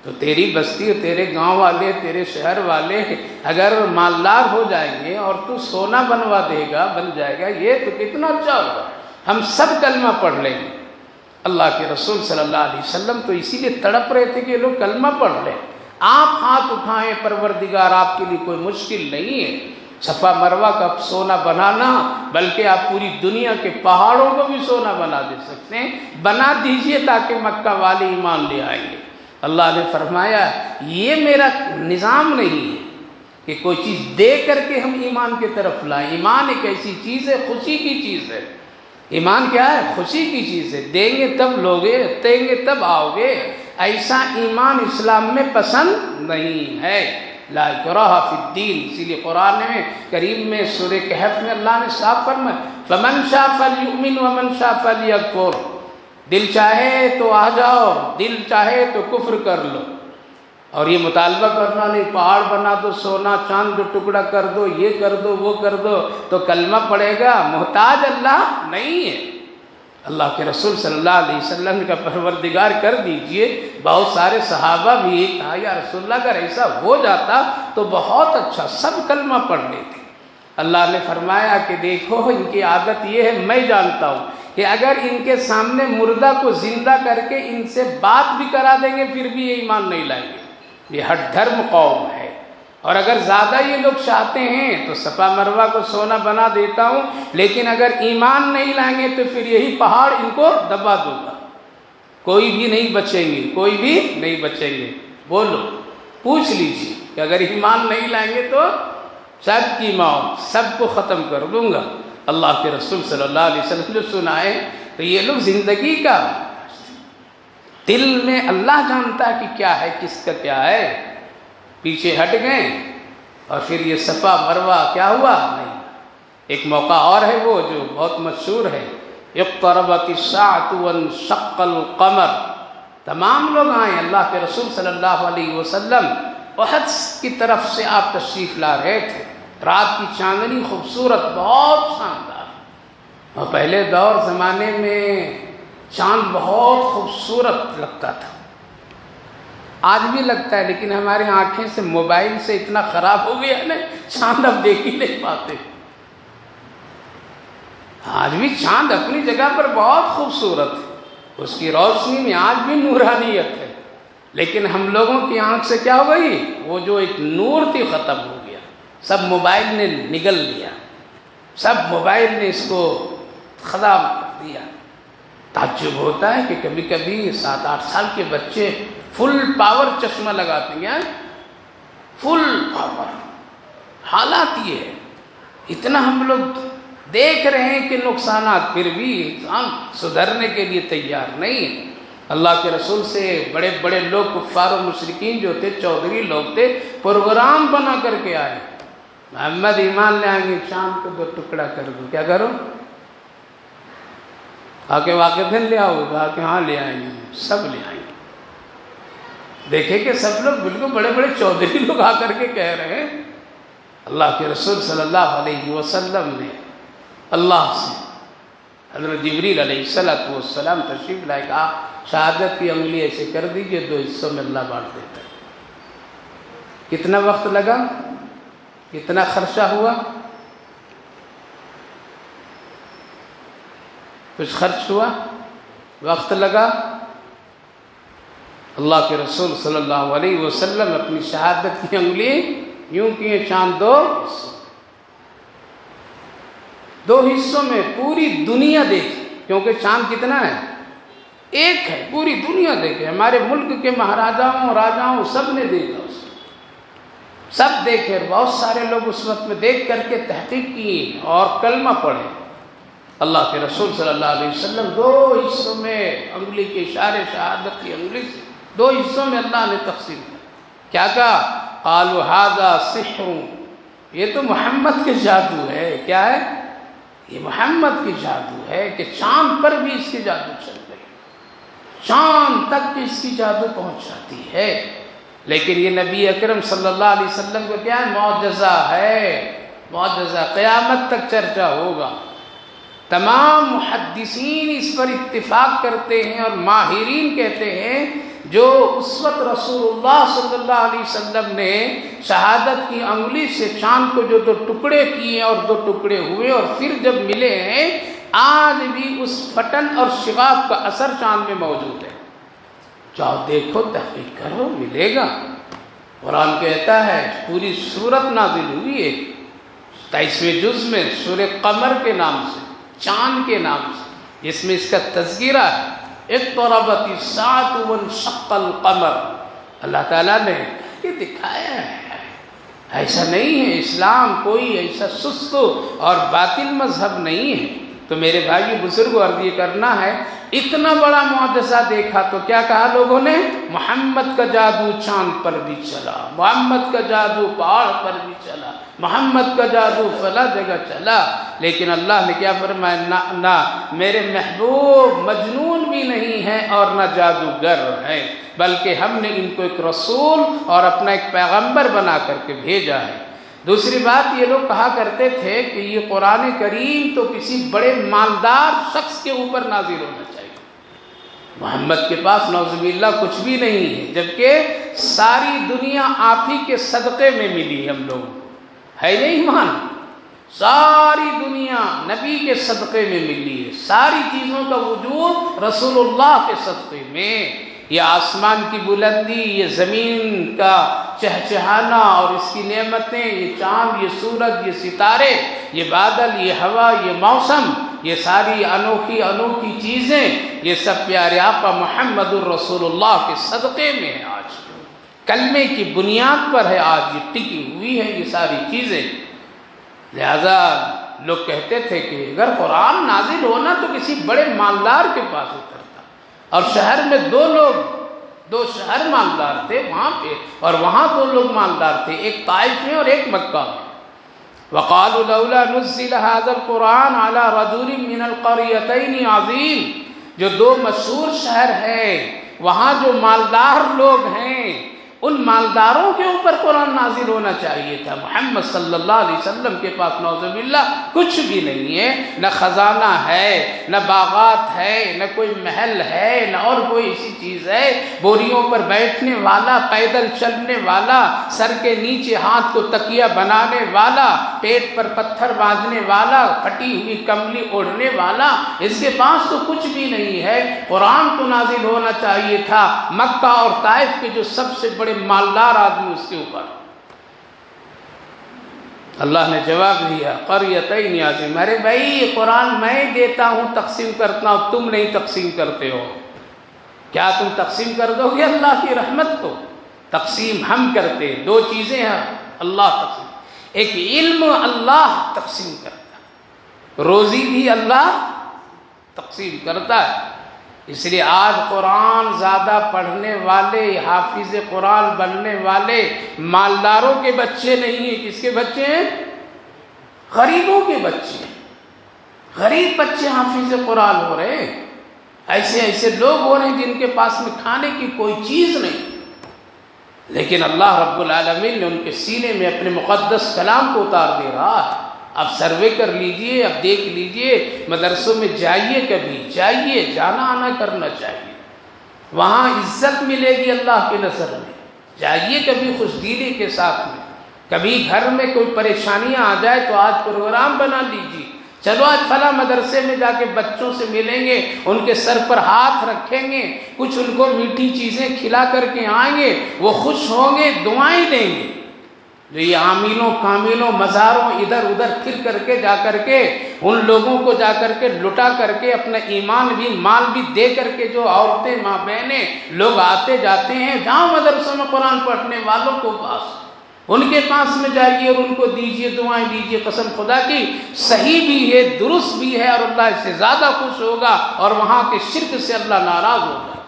تو تیری بستی، تیرے گاؤں والے، تیرے شہر والے اگر مالدار ہو جائیں گے اور تو سونا بنوا دے گا، بن جائے گا، یہ تو کتنا اچھا ہوگا، ہم سب کلمہ پڑھ لیں گے۔ اللہ کے رسول صلی اللہ علیہ وسلم تو اسی لیے تڑپ رہے تھے کہ یہ لوگ کلمہ پڑھ لیں۔ آپ ہاتھ اٹھائیں، پروردگار آپ کے لیے کوئی مشکل نہیں ہے صفا مروہ کا سونا بنانا، بلکہ آپ پوری دنیا کے پہاڑوں کو بھی سونا بنا دے سکتے ہیں، بنا دیجئے تاکہ مکہ والے ایمان لے آئیں گے۔ اللہ نے فرمایا یہ میرا نظام نہیں ہے کہ کوئی چیز دے کر کے ہم ایمان کی طرف لائیں، ایمان ایک ایسی چیز ہے، خوشی کی چیز ہے۔ ایمان کیا ہے؟ خوشی کی چیز ہے، دیں گے تب لوگے، دیں گے تب آؤ گے، ایسا ایمان اسلام میں پسند نہیں ہے۔ لا اکراہ فی الدین، اسی لیے قرآن میں کریم میں سورہ کہف میں اللہ نے صاف فرمایا فمن شاء فلیؤمن ومن شاء فلیکفر، دل چاہے تو آ جاؤ، دل چاہے تو کفر کر لو۔ اور یہ مطالبہ کرنا نہیں پہاڑ بنا دو، سونا چاند ٹکڑا کر دو، یہ کر دو، وہ کر دو تو کلمہ پڑے گا، محتاج اللہ نہیں ہے۔ اللہ کے رسول صلی اللہ علیہ وسلم کا پروردگار کر دیجئے، بہت سارے صحابہ بھی کہا یا رسول اللہ اگر ایسا ہو جاتا تو بہت اچھا، سب کلمہ پڑھ لیتے۔ اللہ نے فرمایا کہ دیکھو ان کی عادت یہ ہے، میں جانتا ہوں کہ اگر ان کے سامنے مردہ کو زندہ کر کے ان سے بات بھی کرا دیں گے پھر بھی یہ ایمان نہیں لائیں گے، یہ ہٹ دھرم قوم ہے۔ اور اگر زیادہ یہ لوگ چاہتے ہیں تو صفا مروہ کو سونا بنا دیتا ہوں، لیکن اگر ایمان نہیں لائیں گے تو پھر یہی پہاڑ ان کو دبا دوں گا، کوئی بھی نہیں بچیں گے، کوئی بھی نہیں بچیں گے۔ بولو، پوچھ لیجیے کہ اگر ایمان نہیں لائیں گے تو سب کی موت، سب کو ختم کر دوں گا۔ اللہ کے رسول صلی اللہ علیہ وسلم جو سنائے تو یہ لوگ زندگی کا دل میں اللہ جانتا ہے کہ کیا ہے، کس کا کیا ہے، پیچھے ہٹ گئے اور پھر یہ صفا مروہ کیا ہوا نہیں۔ ایک موقع اور ہے وہ جو بہت مشہور ہے، اقتربت الساعۃ وانشق القمر، تمام لوگ آئے، اللہ کے رسول صلی اللہ علیہ وسلم احد کی طرف سے آپ تشریف لا رہے تھے، رات کی چاندنی خوبصورت، بہت شاندار، اور پہلے دور زمانے میں چاند بہت خوبصورت لگتا تھا، آج بھی لگتا ہے، لیکن ہماری آنکھیں سے موبائل سے اتنا خراب ہو گیا نا، چاند اب دیکھ ہی نہیں پاتے۔ آج بھی چاند اپنی جگہ پر بہت خوبصورت ہے، اس کی روشنی میں آج بھی نورانیت ہے، لیکن ہم لوگوں کی آنکھ سے کیا ہو گئی، وہ جو ایک نور تھی ختم ہو گیا، سب موبائل نے نگل لیا، سب موبائل نے اس کو ختم کر دیا۔ تعجب ہوتا ہے کہ کبھی کبھی 7-8 سال کے بچے فل پاور چشمہ لگاتے ہیں، فل پاور، حالات یہ ہے، اتنا ہم لوگ دیکھ رہے ہیں کہ نقصانات، پھر بھی انسان سدھرنے کے لیے تیار نہیں ہے۔ اللہ کے رسول سے بڑے بڑے لوگ کفار و مشرکین جو تھے، چودھری لوگ تھے، پروگرام بنا کر کے آئے، محمد ایمان لے آئیں گے، چاند کو 2 ٹکڑا کر دو، کیا کرو؟ آ کے واقع دن لے آؤ، کہا کہ ہاں لے آئیں گے، سب لے آئیں گے۔ دیکھیں کہ سب لوگ بالکل بڑے بڑے چودھری لوگ آ کر کے کہہ رہے ہیں۔ اللہ کے رسول صلی اللہ علیہ وسلم نے اللہ سے حضرت جبریل علیہ السلام تشریف لائے، کہا شہادت کی انگلی ایسے کر دیجئے، 2 حصوں میں اللہ بانٹ دیتا ہے۔ کتنا وقت لگا، کتنا خرچہ ہوا؟ کچھ خرچ ہوا، وقت لگا۔ اللہ کے رسول صلی اللہ علیہ وسلم اپنی شہادت کی انگلی یوں کیے، چاند 2 حصوں میں پوری دنیا دیکھی، کیونکہ چاند کتنا ہے؟ ایک ہے، پوری دنیا دیکھے، ہمارے ملک کے مہاراجاؤں راجاؤں سب نے دیکھا، اس کو سب دیکھے، بہت سارے لوگ اس وقت میں دیکھ کر کے تحقیق کی اور کلمہ پڑھے۔ اللہ کے رسول صلی اللہ علیہ وسلم 2 حصوں میں انگلی کے اشارے، شہادت کی انگلی سے 2 حصوں میں اللہ نے تقسیم کیا۔ کیا کہا؟ قالوا ھذا سحر، یہ تو محمد کے جادو ہے۔ کیا ہے؟ یہ محمد کی جادو ہے کہ چاند پر بھی اس کی جادو چل رہی، چاند تک بھی اس کی جادو پہنچ جاتی ہے۔ لیکن یہ نبی اکرم صلی اللہ علیہ وسلم کو کیا ہے؟ معجزہ ہے، معجزہ، قیامت تک چرچا ہوگا۔ تمام محدثین اس پر اتفاق کرتے ہیں اور ماہرین کہتے ہیں جو اس وقت رسول اللہ صلی اللہ علیہ وسلم نے شہادت کی انگلی سے چاند کو جو 2 ٹکڑے کیے اور 2 ٹکڑے ہوئے اور پھر جب ملے ہیں، آج بھی اس پھٹن اور شقاق کا اثر چاند میں موجود ہے۔ جاؤ دیکھو، تحقیق کرو، ملے گا۔ قرآن کہتا ہے پوری سورت نازل ہوئی ہے 23ویں جز میں سورہ قمر کے نام سے، چاند کے نام سے، جس میں اس کا تذکرہ ہے۔ اقتربت الساعۃ وانشق القمر، اللہ تعالیٰ نے یہ دکھایا ہے۔ ایسا نہیں ہے، اسلام کوئی ایسا سست اور باطل مذہب نہیں ہے۔ تو میرے بھائی بزرگوں، عرض یہ کرنا ہے، اتنا بڑا معجزہ دیکھا تو کیا کہا لوگوں نے؟ محمد کا جادو چاند پر بھی چلا، محمد کا جادو پہاڑ پر بھی چلا، محمد کا جادو فلاں جگہ چلا۔ لیکن اللہ نے کیا فرمایا؟ نہ میرے محبوب مجنون بھی نہیں ہے اور نہ جادوگر ہے، بلکہ ہم نے ان کو ایک رسول اور اپنا ایک پیغمبر بنا کر کے بھیجا ہے۔ دوسری بات، یہ لوگ کہا کرتے تھے کہ یہ قرآن کریم تو کسی بڑے مالدار شخص کے اوپر نازل ہونا چاہیے، محمد کے پاس نعوذ باللہ کچھ بھی نہیں ہے، جبکہ ساری دنیا آپ ہی کے صدقے میں ملی ہم لوگوں کو، ہے نہیں ایمان؟ ساری دنیا نبی کے صدقے میں ملی ہے، ساری چیزوں کا وجود رسول اللہ کے صدقے میں۔ یہ آسمان کی بلندی، یہ زمین کا چہچہانا اور اس کی نعمتیں، یہ چاند، یہ سورج، یہ ستارے، یہ بادل، یہ ہوا، یہ موسم، یہ ساری انوکھی انوکھی چیزیں، یہ سب پیارے آقا محمد الرسول اللہ کے صدقے میں ہے۔ آج کلمے کی بنیاد پر ہے، آج یہ ٹکی ہوئی ہے یہ ساری چیزیں۔ لہذا لوگ کہتے تھے کہ اگر قرآن نازل ہونا تو کسی بڑے مالدار کے پاس اترتا، اور شہر میں 2 شہر مالدار تھے وہاں پہ، اور وہاں 2 لوگ مالدار تھے، ایک طائف میں اور ایک مکہ میں۔ وقالوا لولا نزل هذا القرآن على رجل من القريتين عظيم، جو 2 مشہور شہر ہیں، وہاں جو مالدار لوگ ہیں، ان مالداروں کے اوپر قرآن نازل ہونا چاہیے تھا۔ محمد صلی اللہ علیہ وسلم کے پاس نعوذ باللہ کچھ بھی نہیں ہے، نہ خزانہ ہے، نہ باغات ہے، نہ کوئی محل ہے، نہ اور کوئی ایسی چیز ہے۔ بوریوں پر بیٹھنے والا، پیدل چلنے والا، سر کے نیچے ہاتھ کو تکیہ بنانے والا، پیٹ پر پتھر باندھنے والا، پھٹی ہوئی کملی اوڑھنے والا، اس کے پاس تو کچھ بھی نہیں ہے۔ قرآن تو نازل ہونا چاہیے تھا مکہ اور طائف کے جو سب سے بڑے مالدار آدمی اس کے اوپر۔ اللہ نے جواب دیا قریتین عظیم، ارے بھائی قرآن میں دیتا ہوں، تقسیم کرتا ہوں، تم نہیں تقسیم کرتے ہو، کیا تم تقسیم کر دو گے اللہ کی رحمت کو؟ تقسیم ہم کرتے، 2 چیزیں ہیں، اللہ تقسیم، ایک علم اللہ تقسیم کرتا، روزی بھی اللہ تقسیم کرتا ہے۔ اس لیے آج قرآن زیادہ پڑھنے والے، حافظ قرآن بننے والے مالداروں کے بچے نہیں ہیں، کس کے بچے ہیں؟ غریبوں کے بچے، غریب بچے حافظ قرآن ہو رہے ہیں۔ ایسے ایسے لوگ ہو رہے ہیں جن کے پاس میں کھانے کی کوئی چیز نہیں، لیکن اللہ رب العالمین نے ان کے سینے میں اپنے مقدس کلام کو اتار دے رہا ہے۔ اب سروے کر لیجئے، اب دیکھ لیجئے، مدرسوں میں جائیے، کبھی جائیے، جانا آنا کرنا چاہیے، وہاں عزت ملے گی اللہ کی نظر میں۔ جائیے کبھی خوش دلی کے ساتھ میں، کبھی گھر میں کوئی پریشانیاں آ جائے تو آج پروگرام بنا لیجیے، چلو آج فلاں مدرسے میں جا کے بچوں سے ملیں گے، ان کے سر پر ہاتھ رکھیں گے، کچھ ان کو میٹھی چیزیں کھلا کر کے آئیں گے، وہ خوش ہوں گے، دعائیں دیں گے۔ جو یہ عاملوں کاملوں مزاروں ادھر ادھر پھر کر کے جا کر کے ان لوگوں کو جا کر کے لٹا کر کے اپنا ایمان بھی مال بھی دے کر کے جو عورتیں ماں بہنیں لوگ آتے جاتے ہیں، جہاں مدرسوں میں قرآن پڑھنے والوں کو پاس ان کے پاس میں جائیے اور ان کو دیجیے، دعائیں دیجیے، قسم خدا کی صحیح بھی ہے، درست بھی ہے، اور اللہ اس سے زیادہ خوش ہوگا اور وہاں کے شرک سے اللہ ناراض ہوگا۔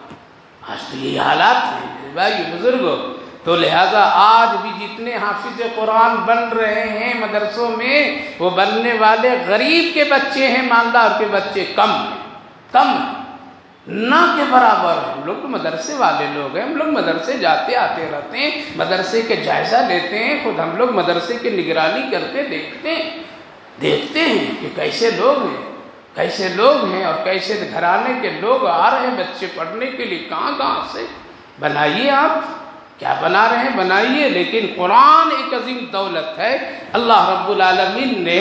آج تو یہ حالات ہیں میرے بھائی بزرگوں، تو لہذا آج بھی جتنے حافظ قرآن بن رہے ہیں مدرسوں میں، وہ بننے والے غریب کے بچے ہیں، مالدار کے بچے کم ہیں، نہ کے برابر۔ ہم لوگ تو مدرسے والے لوگ ہیں، ہم لوگ مدرسے جاتے آتے رہتے ہیں، مدرسے کے جائزہ لیتے ہیں، خود ہم لوگ مدرسے کی نگرانی کرتے دیکھتے ہیں کہ کیسے لوگ ہیں اور کیسے گھرانے کے لوگ آ رہے ہیں بچے پڑھنے کے لیے، کہاں سے۔ بنائیے، آپ کیا بنا رہے ہیں بنائیے، لیکن قرآن ایک عظیم دولت ہے، اللہ رب العالمین نے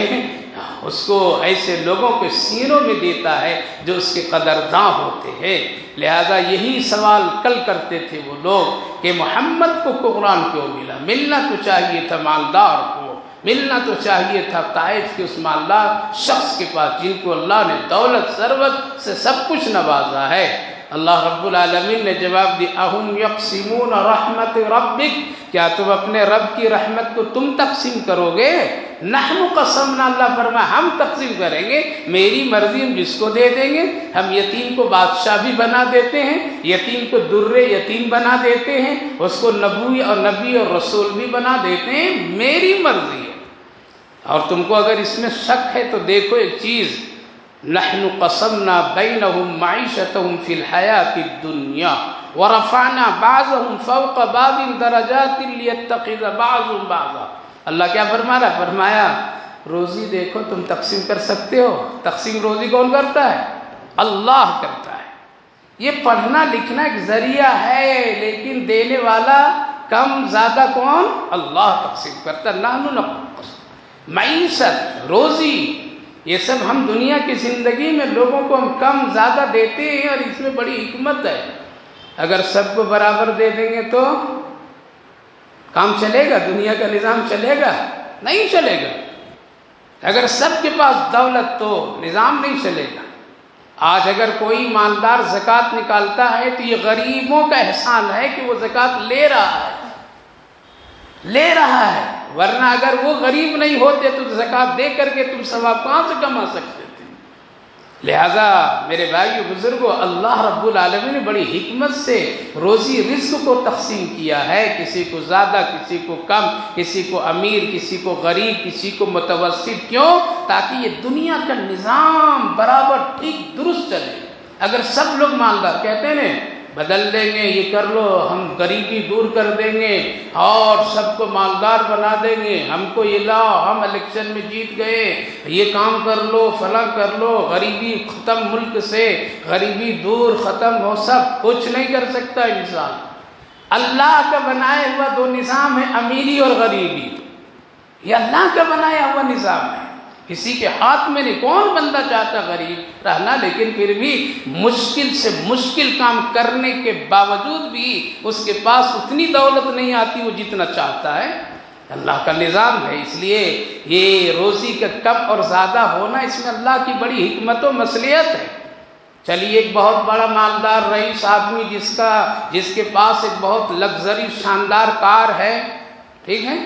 اس کو ایسے لوگوں کے سینوں میں دیتا ہے جو اس کے قدرداں ہوتے ہیں۔ لہذا یہی سوال کل کرتے تھے وہ لوگ کہ محمد کو قرآن کیوں ملنا تو چاہیے تھا مالدار کو، ملنا تو چاہیے تھا طائف کے اس مالدار شخص کے پاس جن کو اللہ نے دولت ثروت سے سب کچھ نوازا ہے۔ اللہ رب العالمین نے جواب دی، اہم یقسمون رحمت ربک، کیا تم اپنے رب کی رحمت کو تم تقسیم کرو گے؟ نحن قسمنا، اللہ فرمایا ہم تقسیم کریں گے، میری مرضی ہم جس کو دے دیں گے۔ ہم یتیم کو بادشاہ بھی بنا دیتے ہیں، یتیم کو در یتیم بنا دیتے ہیں، اس کو نبی اور رسول بھی بنا دیتے ہیں، میری مرضی ہے۔ اور تم کو اگر اس میں شک ہے تو دیکھو ایک چیز، نحن قسمنا بینہم معیشتہم فی الحیاۃ الدنیا ورفعنا بعضهم فوق بعض درجات لیتخذ بعضهم بعضا۔ اللہ کیا فرما رہا ہے؟ فرمایا روزی دیکھو تم تقسیم کر سکتے ہو، تقسیم روزی کون کرتا ہے؟ اللہ کرتا ہے۔ یہ پڑھنا لکھنا ایک ذریعہ ہے، لیکن دینے والا کم زیادہ کون؟ اللہ تقسیم کرتا ہے۔ نحن نقسم معیشت، روزی، یہ سب ہم دنیا کی زندگی میں لوگوں کو ہم کم زیادہ دیتے ہیں، اور اس میں بڑی حکمت ہے۔ اگر سب کو برابر دے دیں گے تو کام چلے گا؟ دنیا کا نظام چلے گا؟ نہیں چلے گا۔ اگر سب کے پاس دولت تو نظام نہیں چلے گا۔ آج اگر کوئی مالدار زکوٰۃ نکالتا ہے تو یہ غریبوں کا احسان ہے کہ وہ زکوٰۃ لے رہا ہے، ورنہ اگر وہ غریب نہیں ہوتے تو زکوٰۃ دے کر کے تم ثواب کہاں سے کما سکتے تھے؟ لہذا میرے بھائیو بزرگوں، اللہ رب العالمین نے بڑی حکمت سے روزی رزق کو تقسیم کیا ہے، کسی کو زیادہ، کسی کو کم، کسی کو امیر، کسی کو غریب، کسی کو متوسط۔ کیوں؟ تاکہ یہ دنیا کا نظام برابر ٹھیک درست چلے۔ اگر سب لوگ مالدار کہتے ہیں بدل دیں گے، یہ کر لو، ہم غریبی دور کر دیں گے اور سب کو مالدار بنا دیں گے، ہم کو یہ لاؤ، ہم الیکشن میں جیت گئے، یہ کام کر لو، فلاں کر لو، غریبی ختم ملک سے، غریبی دور ختم ہو، سب کچھ نہیں کر سکتا انسان۔ اللہ کا بنایا ہوا دو نظام ہے، امیری اور غریبی، یہ اللہ کا بنایا ہوا نظام ہے، کسی کے ہاتھ میں نہیں۔ کون بندہ چاہتا غریب رہنا، لیکن پھر بھی مشکل سے مشکل کام کرنے کے باوجود بھی اس کے پاس اتنی دولت نہیں آتی وہ جتنا چاہتا ہے۔ اللہ کا نظام ہے، اس لیے یہ روزی کا کم اور زیادہ ہونا، اس میں اللہ کی بڑی حکمت و مصلحت ہے۔ چلیے ایک بہت بڑا مالدار رئیس آدمی جس کے پاس ایک بہت لگژری شاندار کار ہے، ٹھیک ہے،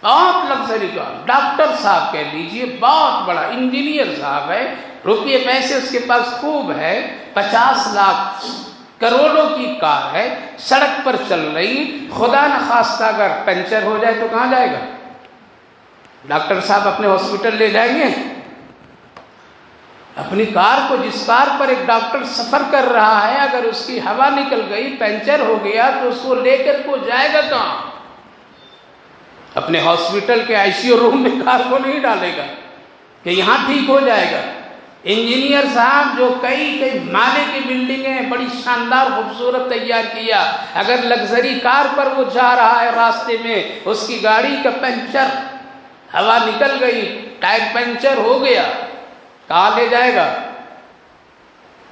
بہت لگژری کار، ڈاکٹر صاحب کہہ لیجئے، بہت بڑا انجینئر صاحب ہے، روپیے پیسے اس کے پاس خوب ہے، 50 لاکھ کروڑوں کی کار ہے، سڑک پر چل رہی، خدا نخواستہ اگر پنچر ہو جائے تو کہاں جائے گا؟ ڈاکٹر صاحب اپنے ہاسپٹل لے جائیں گے؟ اپنی کار کو، جس کار پر ایک ڈاکٹر سفر کر رہا ہے، اگر اس کی ہوا نکل گئی، پنچر ہو گیا تو اس کو لے کر کو جائے گا کہاں؟ اپنے ہاسپٹل کے ICU روم میں کار کو نہیں ڈالے گا، کہ یہاں ٹھیک ہو جائے گا۔ انجینئر صاحب جو کئی مالے کی بلڈنگیں بڑی شاندار خوبصورت تیار کیا، اگر لگژری کار پر وہ جا رہا ہے، راستے میں اس کی گاڑی کا پنچر، ہوا نکل گئی، ٹائر پنچر ہو گیا، کہاں لے جائے گا؟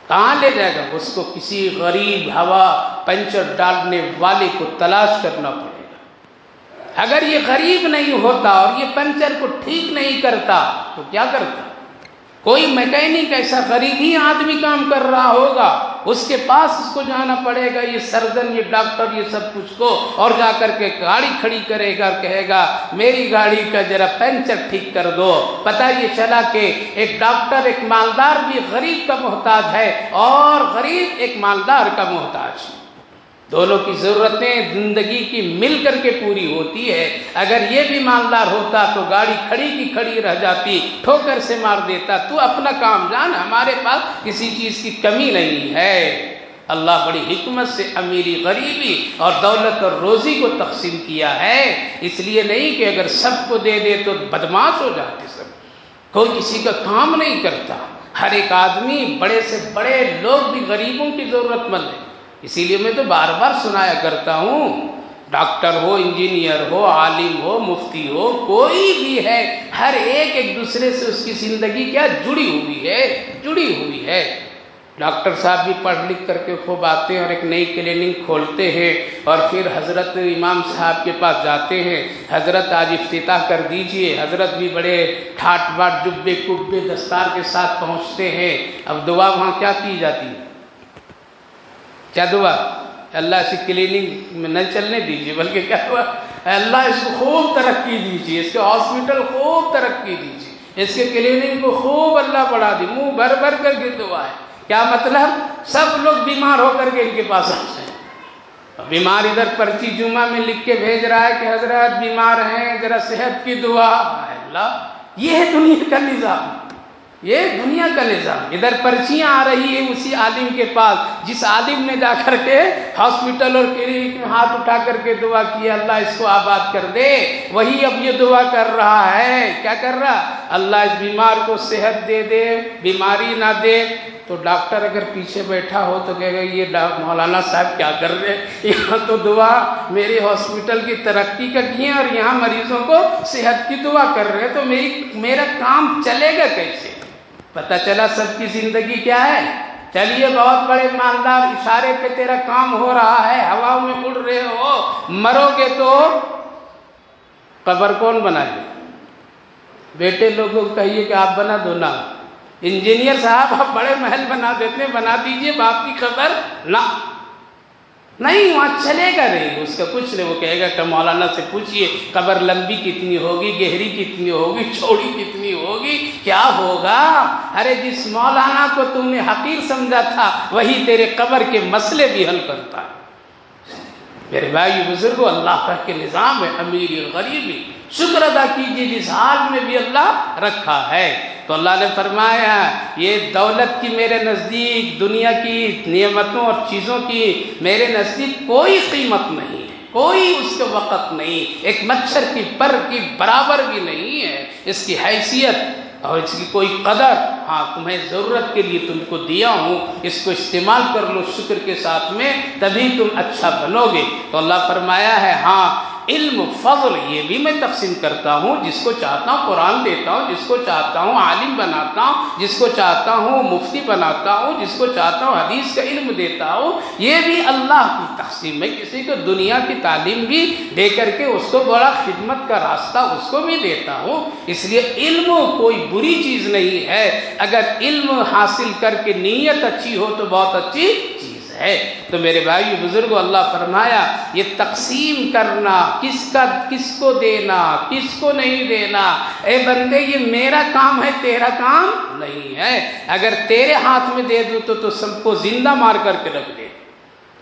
کہاں لے جائے گا؟ اس کو کسی غریب ہوا پنچر ڈالنے والے کو تلاش کرنا پڑے گا۔ اگر یہ غریب نہیں ہوتا اور یہ پنچر کو ٹھیک نہیں کرتا تو کیا کرتا؟ کوئی میکینک ایسا غریب ہی آدمی کام کر رہا ہوگا، اس کے پاس اس کو جانا پڑے گا، یہ سرجن، یہ ڈاکٹر، یہ سب کچھ کو، اور جا کر کے گاڑی کھڑی کرے گا، کہے گا میری گاڑی کا ذرا پنچر ٹھیک کر دو۔ پتہ یہ چلا کہ ایک ڈاکٹر، ایک مالدار بھی غریب کا محتاج ہے، اور غریب ایک مالدار کا محتاج ہے۔ دونوں کی ضرورتیں زندگی کی مل کر کے پوری ہوتی ہے۔ اگر یہ بھی مالدار ہوتا تو گاڑی کھڑی کی کھڑی رہ جاتی، ٹھوکر سے مار دیتا، تو اپنا کام جان، ہمارے پاس کسی چیز کی کمی نہیں ہے۔ اللہ بڑی حکمت سے امیری، غریبی اور دولت اور روزی کو تقسیم کیا ہے، اس لیے نہیں کہ اگر سب کو دے دے تو بدماش ہو جاتے سب، کوئی کسی کا کام نہیں کرتا۔ ہر ایک آدمی، بڑے سے بڑے لوگ بھی غریبوں کی ضرورت مند ہے۔ اسی لیے میں تو بار بار سنایا کرتا ہوں، ڈاکٹر ہو، انجینئر ہو، عالم ہو، مفتی ہو، کوئی بھی ہے، ہر ایک دوسرے سے اس کی زندگی کیا جڑی ہوئی ہے۔ ڈاکٹر صاحب بھی پڑھ لکھ کر کے خوب آتے ہیں اور ایک نئی کلینک کھولتے ہیں، اور پھر حضرت امام صاحب کے پاس جاتے ہیں، حضرت آج افتتاح کر دیجئے۔ حضرت بھی بڑے ٹھاٹ باٹ، جبے کبے دستار کے ساتھ پہنچتے ہیں۔ اب دعا وہاں کیا کی جاتی ہے؟ کیا دعا؟ اللہ اس کلینک میں نہ چلنے دیجیے، بلکہ کیا ہوا؟ اللہ اس کو خوب ترقی دیجیے، اس کے ہاسپٹل خوب ترقی دیجیے، اس کے کلینک کو خوب اللہ بڑھا دی۔ منہ بھر بھر کر کے دعا ہے۔ کیا مطلب؟ سب لوگ بیمار ہو کر کے ان کے پاس آتے ہیں۔ بیمار ادھر پرچی جمعہ میں لکھ کے بھیج رہا ہے کہ حضرت بیمار ہیں، ذرا صحت کی دعا۔ اللہ، یہ ہے دنیا کا نظام، یہ دنیا کا نظام۔ ادھر پرچیاں آ رہی ہیں اسی عالم کے پاس، جس عالم نے جا کر کے ہاسپٹل اور کلینک میں ہاتھ اٹھا کر کے دعا کی، اللہ اس کو آباد کر دے، وہی اب یہ دعا کر رہا ہے۔ کیا کر رہا؟ اللہ اس بیمار کو صحت دے دے، بیماری نہ دے۔ تو ڈاکٹر اگر پیچھے بیٹھا ہو تو کہے گا یہ مولانا صاحب کیا کر رہے ہیں؟ یہاں تو دعا میرے ہاسپٹل کی ترقی کا کی ہے، اور یہاں مریضوں کو صحت کی دعا کر رہے ہیں، تو میرا کام چلے گا کیسے؟ پتہ چلا سب کی زندگی کیا ہے؟ چلیے بہت بڑے مالدار، اشارے پہ تیرا کام ہو رہا ہے، ہواؤں میں اڑ رہے ہو، مرو گے تو قبر کون بنائے؟ بیٹے لوگوں کو کہیے کہ آپ بنا دو نا۔ انجینئر صاحب آپ بڑے محل بنا دیتے ہیں، بنا دیجئے، باپ کی قبر نہ، نہیں وہاں چلے گا نہیں، اس کا کچھ نہیں۔ وہ کہے گا کہ مولانا سے پوچھئے قبر لمبی کتنی ہوگی، گہری کتنی ہوگی، چوڑی کتنی ہوگی، کیا ہوگا؟ ارے جس مولانا کو تم نے حقیر سمجھا تھا وہی تیرے قبر کے مسئلے بھی حل کرتا ہے۔ میرے بھائی بزرگوں، اللہ کا کے نظام ہے، امیری اور غریبی، شکر ادا کیجیے جس حال میں بھی اللہ رکھا ہے۔ تو اللہ نے فرمایا یہ دولت کی میرے نزدیک، دنیا کی نعمتوں اور چیزوں کی میرے نزدیک کوئی قیمت نہیں ہے، کوئی اس کا وقت نہیں، ایک مچھر کی پر کی برابر بھی نہیں ہے اس کی حیثیت اور اس کی کوئی قدر۔ ہاں تمہیں ضرورت کے لیے تم کو دیا ہوں، اس کو استعمال کر لو شکر کے ساتھ میں، تبھی تم اچھا بنو گے۔ تو اللہ فرمایا ہے ہاں علم فضل یہ بھی میں تقسیم کرتا ہوں، جس کو چاہتا ہوں قرآن دیتا ہوں، جس کو چاہتا ہوں عالم بناتا ہوں، جس کو چاہتا ہوں مفتی بناتا ہوں، جس کو چاہتا ہوں حدیث کا علم دیتا ہوں، یہ بھی اللہ کی تقسیم ہے۔ کسی کو دنیا کی تعلیم بھی دے کر کے اس کو بڑا خدمت کا راستہ اس کو بھی دیتا ہوں۔ اس لیے علم کوئی بری چیز نہیں ہے، اگر علم حاصل کر کے نیت اچھی ہو تو بہت اچھی چیز ہے۔ تو میرے بھائی بزرگوں، اللہ فرمایا یہ تقسیم کرنا، کس کو دینا، کس کو نہیں دینا، اے بندے یہ میرا کام ہے، تیرا کام نہیں ہے۔ اگر تیرے ہاتھ میں دے دوں تو سب کو زندہ مار کر کے رکھ دے،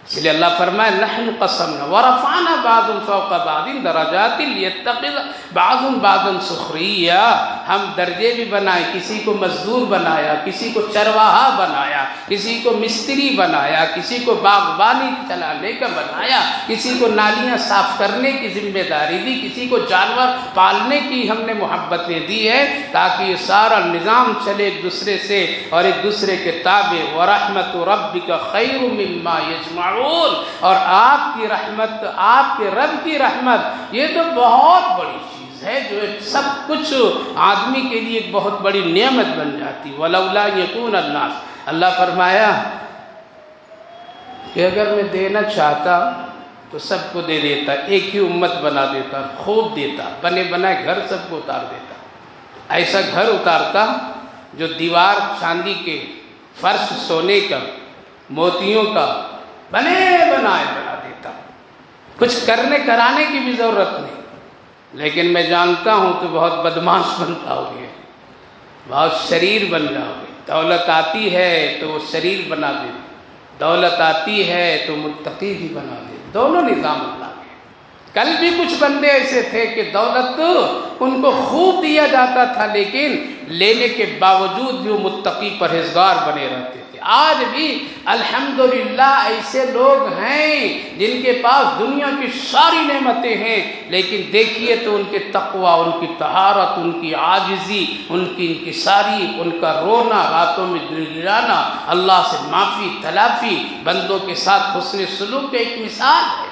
اس لیے اللہ فرمائے نحن قسمنا ورفعنا بعضهم فوق بعض درجات لیتخذ بعضهم بعضا سخریا، ہم درجے بھی بنائے، کسی کو مزدور بنایا، کسی کو چرواہا بنایا، کسی کو مستری بنایا، کسی کو باغبانی چلانے کا بنایا، کسی کو نالیاں صاف کرنے کی ذمہ داری دی، کسی کو جانور پالنے کی ہم نے محبتیں دی ہے تاکہ یہ سارا نظام چلے ایک دوسرے سے اور ایک دوسرے کے تابع۔ ورحمت ربک خیر مما یجمعون، اور آپ کی رحمت، آپ کے رب کی رحمت یہ تو بہت بڑی چیز ہے جو سب کچھ آدمی کے لیے ایک بہت بڑی نعمت بن جاتی۔ ولولا یکون الناس، اللہ فرمایا کہ اگر میں دینا چاہتا تو سب کو دے دیتا، ایک ہی امت بنا دیتا، خوب دیتا، بنے بنائے گھر سب کو اتار دیتا۔ ایسا گھر اتارتا جو دیوار چاندی کے، فرش سونے کا، موتیوں کا، بنے بنائے بنا دیتا، کچھ کرنے کرانے کی بھی ضرورت نہیں۔ لیکن میں جانتا ہوں تو بہت بدماش بن پاؤ گے، بہت شریر بن جاؤ گے۔ دولت آتی ہے تو وہ شریر بنا دے، دولت آتی ہے تو متقی بھی بنا دے، دونوں نظام اللہ کے۔ کل بھی کچھ بندے ایسے تھے کہ دولت ان کو خوب دیا جاتا تھا لیکن لینے کے باوجود بھی وہ متقی پرہیزگار بنے رہتے تھے۔ آج بھی الحمدللہ ایسے لوگ ہیں جن کے پاس دنیا کی ساری نعمتیں ہیں لیکن دیکھیے تو ان کے تقوی، ان کی طہارت، ان کی عاجزی، ان کی انکساری، ان کا رونا، راتوں میں گڑگڑانا، اللہ سے معافی تلافی، بندوں کے ساتھ حسن سلوک کا ایک مثال ہے۔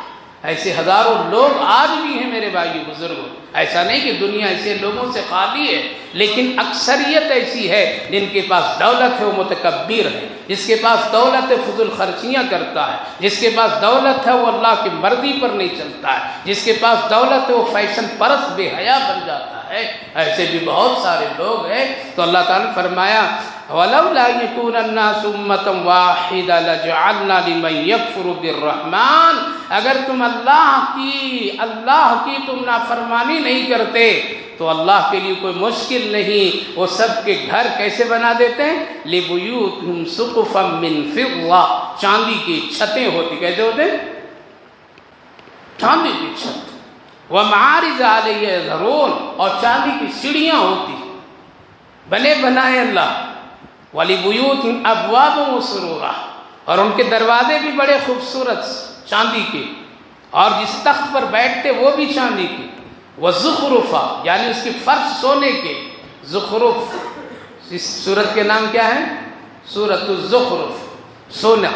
ایسے ہزاروں لوگ آج بھی ہیں میرے بھائیو بزرگوں، ایسا نہیں کہ دنیا ایسے لوگوں سے خالی ہے، لیکن اکثریت ایسی ہے جن کے پاس دولت ہے وہ متکبر ہے، جس کے پاس دولت ہے فضول خرچیاں کرتا ہے، جس کے پاس دولت ہے وہ اللہ کی مرضی پر نہیں چلتا ہے، جس کے پاس دولت ہے وہ فیشن پرست بے حیا بن جاتا ہے۔ ایسے بھی بہت سارے لوگ ہیں۔ تو اللہ تعالیٰ نے فرمایا وَلَوْلَا يَكُونَ النَّاسُ أُمَّةً وَاحِدَةً لَجَعَلْنَا لِمَن يَكْفُرُ بِالرَّحْمَنِ، اگر تم اللہ کی تم نافرمانی نہیں کرتے تو اللہ کے لیے کوئی مشکل نہیں، وہ سب کے گھر کیسے بنا دیتے ہیں؟ لِبُيُوتِهِمْ سُقُفًا مِّن فِضَّةٍ، چاندی کی چھتیں ہوتی، کیسے ہوتے ہیں؟ چاندی کی چھت، وَمَعَارِجَ عَلَيْهَا يَظْهَرُونَ، اور چاندی کی سیڑھیاں ہوتی، بنے بنائے اللہ۔ وَلِبُيُوتِهِمْ أَبْوَابٌ وَسُرُورًا، اور ان کے دروازے بھی بڑے خوبصورت چاندی کے، اور جس تخت پر بیٹھتے وہ بھی چاندی کے۔ وَزُخْرُفًا، یعنی اس کی فرش سونے کے۔ زخرف، اس سورت کے نام کیا ہے؟ سورۃ الزخرف، سونا،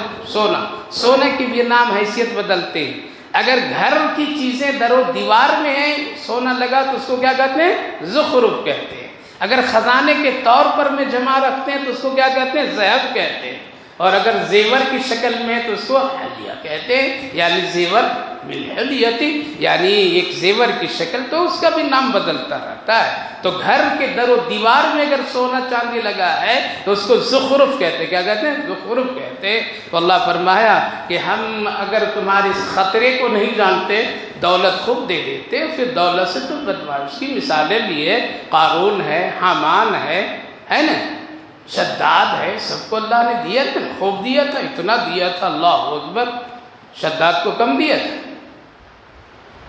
سونے کی بھی نام حیثیت بدلتے ہیں۔ اگر گھر کی چیزیں در و دیوار میں ہیں، سونا لگا تو اس کو کیا کہتے ہیں؟ زخرف کہتے ہیں۔ اگر خزانے کے طور پر میں جمع رکھتے ہیں تو اس کو کیا کہتے ہیں؟ ذہب کہتے ہیں۔ اور اگر زیور کی شکل میں تو اس کو حلیہ کہتے ہیں، یعنی زیور من حلیتی، یعنی ایک زیور کی شکل، تو اس کا بھی نام بدلتا رہتا ہے۔ تو گھر کے در و دیوار میں اگر سونا چاندی لگا ہے تو اس کو زخرف کہتے ہیں۔ کیا کہتے ہیں؟ زخرف کہتے ہیں۔ تو اللہ فرمایا کہ ہم اگر تمہارے اس خطرے کو نہیں جانتے دولت خوب دے دیتے، پھر دولت سے تو بدمعاش کی مثالیں بھی ہے، قارون ہے، حامان ہے نا، شداد ہے، سب کو اللہ نے دیا تھا، خوب دیا تھا، اتنا دیا تھا، اللہ اکبر، شداد کو کم دیا تھا۔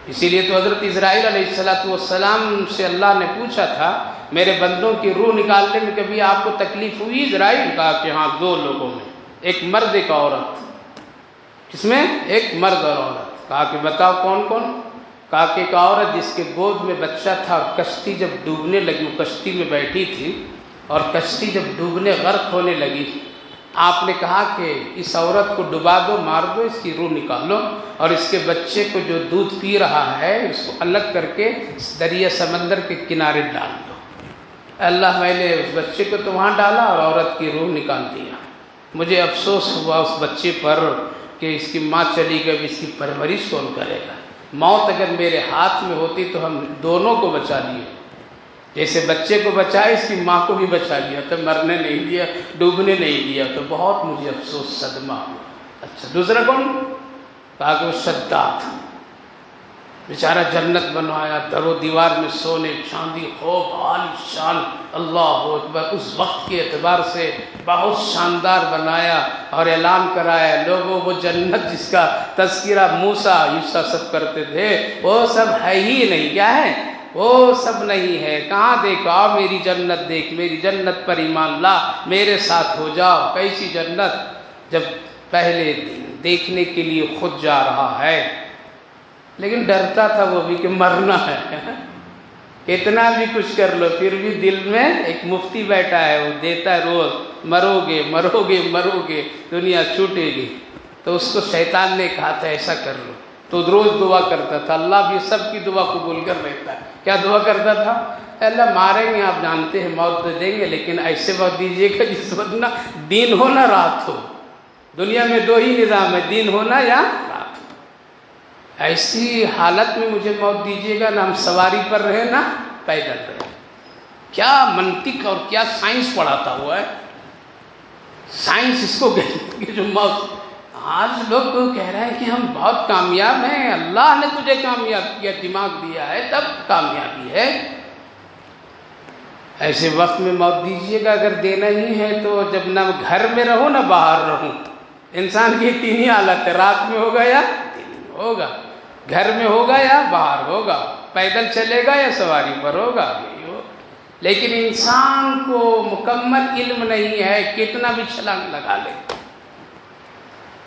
اسی لیے تو حضرت اسرائیل علیہ السلام سے اللہ نے پوچھا تھا میرے بندوں کی روح نکالنے میں کبھی آپ کو تکلیف ہوئی؟ اسرائیل کہا کہ ہاں، دو لوگوں میں، ایک مرد ایک عورت۔ کس میں؟ ایک مرد اور عورت۔ کہا کہ بتاؤ کون کون؟ کہا کہ ایک عورت جس کے گود میں بچہ تھا، کشتی جب ڈوبنے لگی، وہ کشتی میں بیٹھی تھی اور کشتی جب ڈوبنے غرق ہونے لگی، آپ نے کہا کہ اس عورت کو ڈبا دو، مار دو، اس کی روح نکالو، اور اس کے بچے کو جو دودھ پی رہا ہے اس کو الگ کر کے دریا سمندر کے کنارے ڈال دو۔ اللہ، میں نے اس بچے کو تو وہاں ڈالا اور عورت کی روح نکال دیا۔ مجھے افسوس ہوا اس بچے پر کہ اس کی ماں چلی گئی، اس کی پرورش کون کرے گا؟ موت اگر میرے ہاتھ میں ہوتی تو ہم دونوں کو بچا لیے، جیسے بچے کو بچائے اس کی ماں کو بھی بچا لیا، تو مرنے نہیں دیا، ڈوبنے نہیں دیا۔ تو بہت مجھے افسوس، صدمہ ہوا۔ اچھا، دوسرا کون؟ کہا کہ وہ شداد، بیچارہ جنت بنوایا، در و دیوار میں سونے چاندی خوب عالی شان، اللہ اکبر، اس وقت کے اعتبار سے بہت شاندار بنایا اور اعلان کرایا لوگوں وہ جنت جس کا تذکرہ موسیٰ عیسیٰ سب کرتے تھے وہ سب ہے ہی نہیں۔ کیا ہے؟ وہ سب نہیں ہے۔ کہاں دیکھو، آؤ میری جنت دیکھ، میری جنت پر ایمان لا، میرے ساتھ ہو جاؤ۔ کیسی جنت؟ جب پہلے دیکھنے کے لیے خود جا رہا ہے، لیکن ڈرتا تھا وہ بھی کہ مرنا ہے، کتنا بھی کچھ کر لو پھر بھی دل میں ایک مفتی بیٹھا ہے، وہ دیتا ہے روز، مرو گے مرو گے مرو گے، دنیا چھوٹے گی۔ تو اس کو شیطان نے کہا تھا ایسا کر لو، تو روز دعا کرتا تھا، اللہ بھی سب کی دعا قبول کر لیتا ہے۔ کیا دعا کرتا تھا؟ اللہ ماریں گے، آپ جانتے ہیں موت تو دیں گے، لیکن ایسے وقت دیجیے گا جس وقت نہ دین ہو نہ رات ہو۔ دنیا میں دو ہی نظام ہے، دین ہونا یا رات ہو۔ ایسی حالت میں مجھے موت دیجیے گا، نہ ہم سواری پر رہے نہ پیدل رہے۔ کیا منطق اور کیا سائنس پڑھاتا ہوا ہے، سائنس اس کو کہتے ہیں جو موت۔ آج لوگ کہہ رہے ہیں کہ ہم بہت کامیاب ہیں، اللہ نے تجھے کامیاب کیا، دماغ دیا ہے تب کامیابی ہے۔ ایسے وقت میں موت دیجیے گا اگر دینا ہی ہے تو جب نہ گھر میں رہو نہ باہر رہو۔ انسان کی تین ہی حالت ہے، رات میں ہوگا یا دن میں ہوگا، گھر میں ہوگا یا باہر ہوگا، پیدل چلے گا یا سواری پر ہوگا، یہی ہو۔ لیکن انسان کو مکمل علم نہیں ہے، کتنا بھی چھلانگ لگا لے۔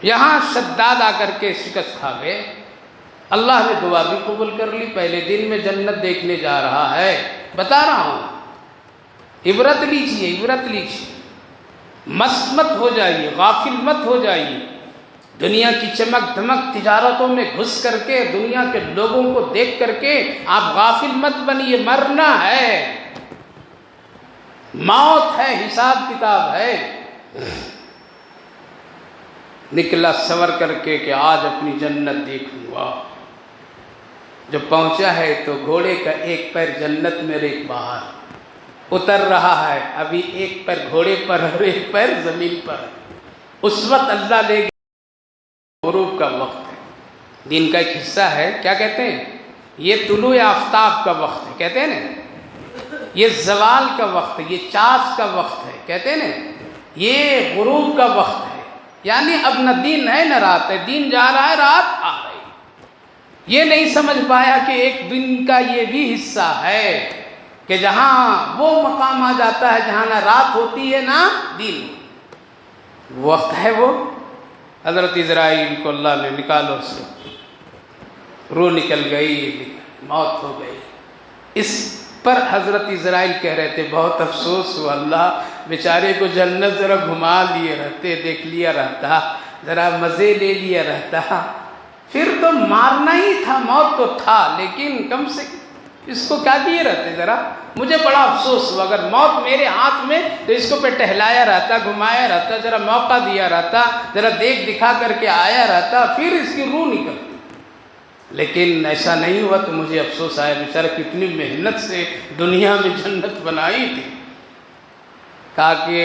یہاں شداد آ کر کے شکست کھا گئے، اللہ نے دعا بھی قبول کر لی، پہلے دن میں جنت دیکھنے جا رہا ہے۔ بتا رہا ہوں، عبرت لیجیے، عبرت لیجیے، مست مت ہو جائیے، غافل مت ہو جائیے۔ دنیا کی چمک دھمک تجارتوں میں گھس کر کے، دنیا کے لوگوں کو دیکھ کر کے آپ غافل مت بنیے، مرنا ہے، موت ہے، حساب کتاب ہے۔ نکلا سور کر کے کہ آج اپنی جنت دیکھوں گا۔ جب پہنچا ہے تو گھوڑے کا ایک پیر جنت میں اور ایک باہر، اتر رہا ہے، ابھی ایک پیر گھوڑے پر اور ایک پیر زمین پر ہے۔ اس وقت اللہ لے گیا، غروب کا وقت ہے، دن کا ایک حصہ ہے، کیا کہتے ہیں، یہ طلوع آفتاب کا وقت ہے، کہتے ہیں نا، یہ زوال کا وقت ہے، یہ چاس کا وقت ہے، کہتے ہیں نا، یہ غروب کا وقت ہے۔ یعنی اب نہ دن ہے نہ رات ہے، دن جا رہا ہے، رات آ رہی۔ یہ نہیں سمجھ پایا کہ ایک دن کا یہ بھی حصہ ہے کہ جہاں وہ مقام آ جاتا ہے جہاں نہ رات ہوتی ہے نہ دن، وقت ہے وہ۔ حضرت اسرائیل کو اللہ نے نکالو سے، روح نکل گئی، موت ہو گئی۔ اس پر حضرت اسرائیل کہہ رہے تھے بہت افسوس ہوا، اللہ بیچارے کو جنت ذرا گھما لیے رہتے، دیکھ لیا رہتا، ذرا مزے لے لیا رہتا، پھر تو مارنا ہی تھا، موت تو تھا، لیکن کم سے کم اس کو کیا دیے رہتے، ذرا مجھے بڑا افسوس ہوا، اگر موت میرے ہاتھ میں تو اس کو پہ ٹہلایا رہتا، گھمایا رہتا، ذرا موقع دیا رہتا، ذرا دیکھ دکھا کر کے آیا رہتا، پھر اس کی روح نکلتی۔ لیکن ایسا نہیں ہوا تو مجھے افسوس آیا، بیچارہ کتنی محنت سے دنیا میں جنت بنائی تھی۔ کہا کہ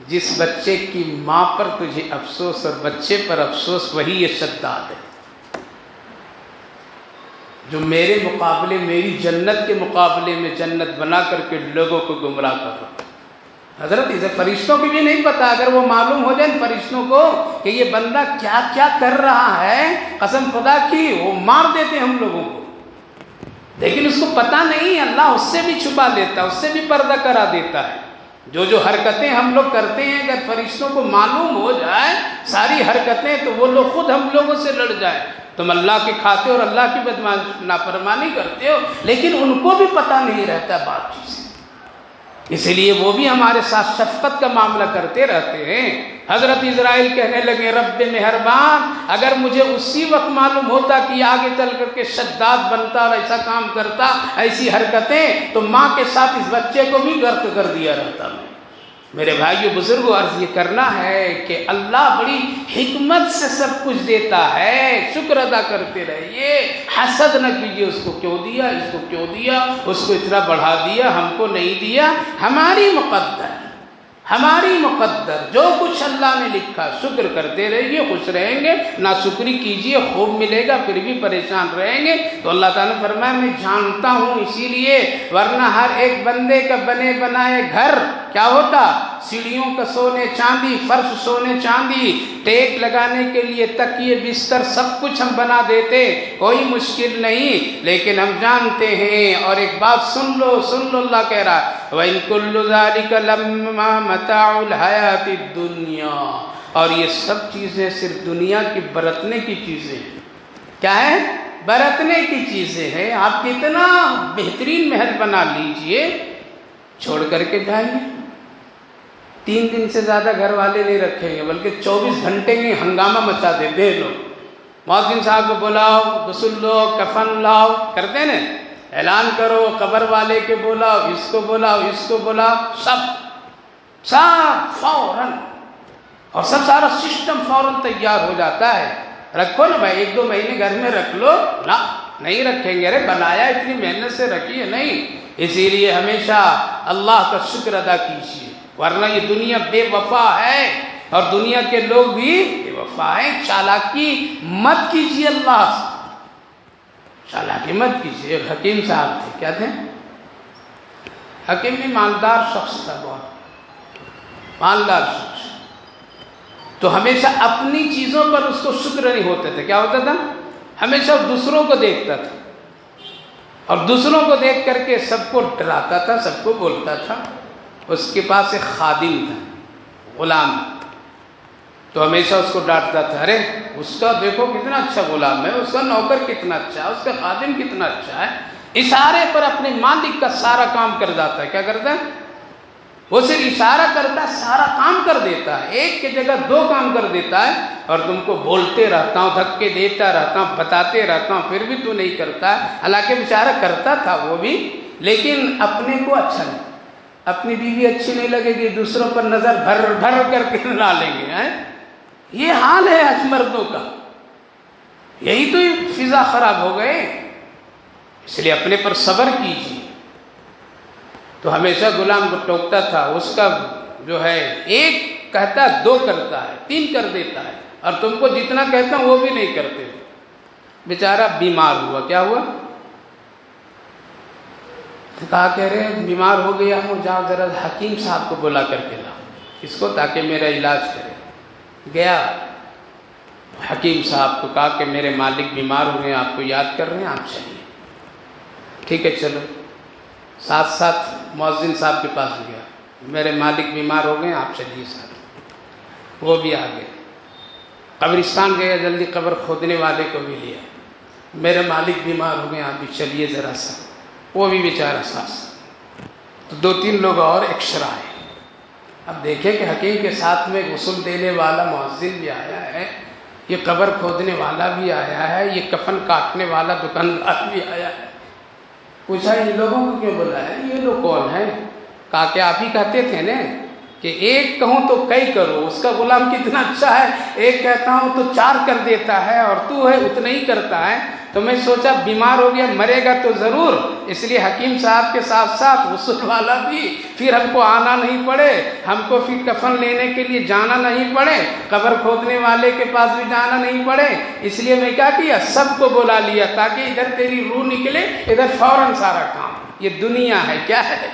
جس بچے کی ماں پر تجھے افسوس اور بچے پر افسوس، وہی یہ شداد ہے جو میرے مقابلے، میری جنت کے مقابلے میں جنت بنا کر کے لوگوں کو گمراہ کر رہا۔ حضرت اسے فرشتوں کی بھی نہیں پتا، اگر وہ معلوم ہو جائے فرشتوں کو کہ یہ بندہ کیا کیا کر رہا ہے، قسم خدا کی وہ مار دیتے ہم لوگوں کو، لیکن اس کو پتا نہیں، اللہ اس سے بھی چھپا لیتا، اس سے بھی پردہ کرا دیتا ہے۔ جو جو حرکتیں ہم لوگ کرتے ہیں اگر فرشتوں کو معلوم ہو جائے ساری حرکتیں، تو وہ لوگ خود ہم لوگوں سے لڑ جائیں۔ تم اللہ کے کھاتے اور اللہ کی نافرمانی کرتے ہو، لیکن ان کو بھی پتہ نہیں رہتا بات چیز، اس لیے وہ بھی ہمارے ساتھ شفقت کا معاملہ کرتے رہتے ہیں۔ حضرت اسرائیل کہنے لگے رب مہربان، اگر مجھے اسی وقت معلوم ہوتا کہ آگے چل کر کے شداد بنتا اور ایسا کام کرتا، ایسی حرکتیں، تو ماں کے ساتھ اس بچے کو بھی غرق کر دیا رہتا میں۔ میرے بھائیو بزرگوں، عرض یہ کرنا ہے کہ اللہ بڑی حکمت سے سب کچھ دیتا ہے، شکر ادا کرتے رہیے، حسد نہ کیجیے، اس کو کیوں دیا، اس کو کیوں دیا، اس کو اتنا بڑھا دیا، ہم کو نہیں دیا، ہماری مقدر، ہماری مقدر جو کچھ اللہ نے لکھا شکر کرتے رہیے، خوش رہیں گے، ناشکری کیجیے خوب ملے گا، پھر بھی پریشان رہیں گے۔ تو اللہ تعالیٰ نے فرمایا میں جانتا ہوں، اسی لیے ورنہ ہر ایک بندے کا بنے بنائے گھر کیا ہوتا؟ سیڑھیوں کا سونے چاندی، فرش سونے چاندی، ٹیک لگانے کے لیے تکیے بستر سب کچھ ہم بنا دیتے، کوئی مشکل نہیں۔ لیکن ہم جانتے ہیں، اور ایک بات سن لو اللہ کہہ رہا وَإِن كُلُّ ذَلِكَ لَمَّا مَتَاعُ الْحَيَاةِ الدُّنْيَا، اور یہ سب چیزیں صرف دنیا کی برتنے کی چیزیں ہیں۔ کیا ہے؟ برتنے کی چیزیں ہیں۔ آپ کتنا بہترین محل بنا لیجئے، چھوڑ کر کے جائیں گے، 3 دن سے زیادہ گھر والے نہیں رکھیں گے، بلکہ 24 گھنٹے میں ہنگامہ مچا دیتے ہیں لوگ۔ مؤذن صاحب کو بلاؤ، غسل لو، کفن لاؤ، کرتے ہیں نا، اعلان کرو، قبر والے کے بلاؤ، اس کو بلاؤ، اس کو بلاؤ، سب فوراً، اور سب سارا سسٹم فوراً تیار ہو جاتا ہے۔ رکھو نا بھائی، 1-2 مہینے گھر میں رکھ لو، نہ نہیں رکھیں گے، ارے بنایا اتنی محنت سے رکھی ہے، نہیں۔ اسی لیے ہمیشہ اللہ کا شکر ادا کیجیے، ورنہ یہ دنیا بے وفا ہے، اور دنیا کے لوگ بھی بے وفا ہیں۔ چالاکی مت کیجیے، اللہ سے چالاکی مت کیجیے۔ ایک حکیم صاحب تھے، کیا تھے؟ حکیم بھی مالدار شخص تھا، بہت مالدار شخص، تو ہمیشہ اپنی چیزوں پر اس کو شکر نہیں ہوتے تھے۔ کیا ہوتا تھا؟ ہمیشہ دوسروں کو دیکھتا تھا، اور دوسروں کو دیکھ کر کے سب کو ڈراتا تھا، سب کو بولتا تھا۔ اس کے پاس ایک خادم تھا، غلام، تو ہمیشہ اس کو ڈانٹتا تھا، ارے اس کا دیکھو کتنا اچھا غلام ہے، اس کا نوکر کتنا اچھا ہے، اس کا خادم کتنا اچھا ہے۔ اشارے پر اپنے مالک کا سارا کام کر جاتا ہے۔ کیا کرتا ہے؟ وہ صرف اشارہ کرتا ہے، سارا کام کر دیتا ہے، ایک کی جگہ 2 کام کر دیتا ہے، اور تم کو بولتے رہتا ہوں، دھکے دیتا رہتا ہوں، بتاتے رہتا ہوں، پھر بھی تو نہیں کرتا ہے۔ حالانکہ بیچارہ کرتا تھا وہ بھی، لیکن اپنے کو اچھا نہیں، اپنی بیوی اچھی نہیں لگے گی، دوسروں پر نظر بھر کر کے نہ لیں گے، ہیں؟ یہ حال ہے آج مردوں کا، یہی تو فضا خراب ہو گئے۔ اس لیے اپنے پر صبر کیجیے۔ تو ہمیشہ غلام کو ٹوکتا تھا، اس کا جو ہے 1 کہتا ہے 2 کرتا ہے، 3 کر دیتا ہے، اور تم کو جتنا کہتا ہوں وہ بھی نہیں کرتے۔ بیچارہ بیمار ہوا۔ کیا ہوا؟ کہا کہہ رہے بیمار ہو گیا ہوں، جاؤ ذرا حکیم صاحب کو بلا کر کے لاؤ اس کو، تاکہ میرا علاج کرے۔ گیا حکیم صاحب کو، کہا کہ میرے مالک بیمار ہو گئے، آپ کو یاد کر رہے ہیں، آپ چلیے۔ ٹھیک ہے چلو۔ ساتھ مؤذن صاحب کے پاس گیا، میرے مالک بیمار ہو گئے، آپ چلیے ساتھ۔ وہ بھی آ گئے، قبرستان گیا، جلدی قبر کھودنے والے کو بھی لیا، میرے مالک بیمار ہو گئے، آپ بھی چلیے ذرا سا۔ وہ بھی بیچارہ ساتھ، تو 2-3 لوگ اور ایکسٹرا آئے۔ اب دیکھیں کہ حکیم کے ساتھ میں غسل دینے والا مؤذن بھی آیا ہے، یہ قبر کھودنے والا بھی آیا ہے، یہ کفن کاٹنے والا دکاندار بھی آیا ہے۔ پوچھا ان لوگوں کو کیوں بلایا؟ یہ لوگ کون ہیں؟ کہا کہ آپ ہی کہتے تھے نا کہ 1 کہوں تو کئی کرو، اس کا غلام کتنا اچھا ہے، 1 کہتا ہوں تو 4 کر دیتا ہے، اور تو ہے اتنا ہی کرتا ہے۔ تو میں سوچا بیمار ہو گیا، مرے گا تو ضرور، اس لیے حکیم صاحب کے ساتھ ساتھ غسل والا بھی، پھر ہم کو آنا نہیں پڑے، ہم کو پھر کفن لینے کے لیے جانا نہیں پڑے، قبر کھودنے والے کے پاس بھی جانا نہیں پڑے، اس لیے میں کیا کیا، سب کو بلا لیا، تاکہ ادھر تیری روح نکلے، ادھر فوراً سارا کام۔ یہ دنیا ہے، کیا ہے؟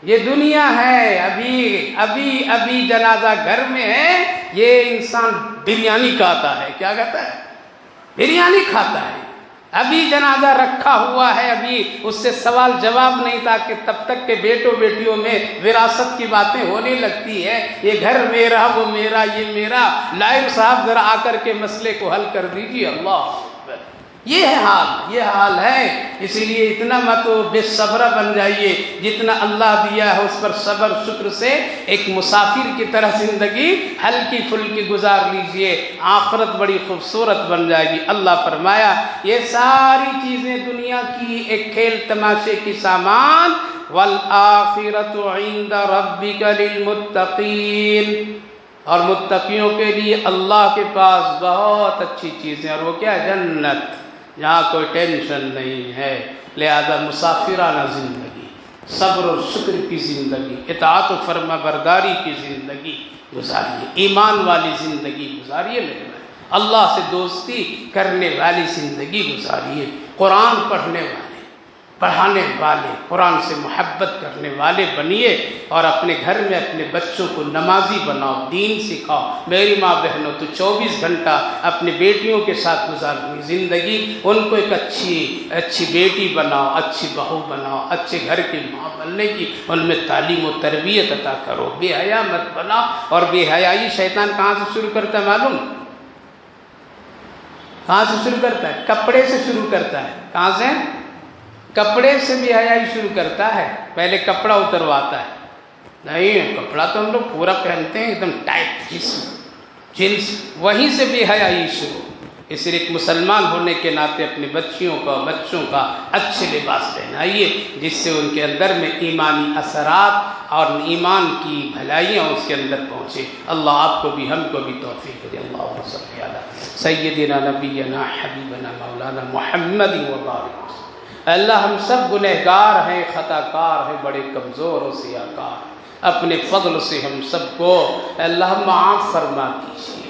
یہ دنیا ہے۔ ابھی جنازہ گھر میں ہے، یہ انسان بریانی کھاتا ہے۔ کیا کہتا ہے؟ بریانی کھاتا ہے۔ ابھی جنازہ رکھا ہوا ہے، ابھی اس سے سوال جواب نہیں، تاکہ تب تک کے بیٹوں بیٹیوں میں وراثت کی باتیں ہونے لگتی ہے، یہ گھر میرا، وہ میرا، یہ میرا۔ لائر صاحب ذرا آ کر کے مسئلے کو حل کر دیجیے۔ اللہ، یہ ہے حال، یہ حال ہے۔ اسی لیے اتنا مت بے صبرہ بن جائیے، جتنا اللہ دیا ہے اس پر صبر شکر سے ایک مسافر کی طرح زندگی ہلکی پھلکی گزار لیجئے، آخرت بڑی خوبصورت بن جائے گی۔ اللہ فرمایا یہ ساری چیزیں دنیا کی ایک کھیل تماشے کی سامان، والآخرۃ عند ربک للمتقین، اور متقیوں کے لیے اللہ کے پاس بہت اچھی چیزیں، اور وہ کیا ہے؟ جنت، جہاں کوئی ٹینشن نہیں ہے۔ لہذا مسافرانہ زندگی، صبر اور شکر کی زندگی، اطاعت و فرما برداری کی زندگی گزاریے، ایمان والی زندگی گزاریے میرے بھائی، اللہ سے دوستی کرنے والی زندگی گزاریے، قرآن پڑھنے والے، پڑھانے والے، قرآن سے محبت کرنے والے بنیے، اور اپنے گھر میں اپنے بچوں کو نمازی بناؤ، دین سکھاؤ۔ میری ماں بہنوں، تو 24 گھنٹہ اپنی بیٹیوں کے ساتھ گزارنی زندگی، ان کو ایک اچھی بیٹی بناؤ، اچھی بہو بناؤ، اچھے گھر کی ماں بننے کی ان میں تعلیم و تربیت عطا کرو، بے حیا مت بناؤ۔ اور بے حیائی شیطان کہاں سے شروع کرتا ہے معلوم؟ کہاں سے شروع کرتا ہے؟ کپڑے سے شروع کرتا ہے۔ کہاں سے؟ کپڑے سے بے حیائی شروع کرتا ہے، پہلے کپڑا اترواتا ہے۔ نہیں، کپڑا تو ہم لوگ پورا پہنتے ہیں، ایک دم ٹائٹ جنس، وہیں سے بے حیائی شروع۔ اس لیے ایک مسلمان ہونے کے ناطے اپنے بچوں کا اچھے لباس پہنائیے، جس سے ان کے اندر میں ایمانی اثرات اور ایمان کی بھلائیاں اس کے اندر پہنچے۔ اللہ آپ کو بھی ہم کو بھی توفیق دے۔ اللہم صلی علی سیدنا نبینا حبیبنا مولانا محمد وبارک۔ اللہ ہم سب گنہگار ہیں، خطا کار ہیں، بڑے کمزور و سیاکار، اپنے فضل سے ہم سب کو اللہ معاف فرما دیجیے۔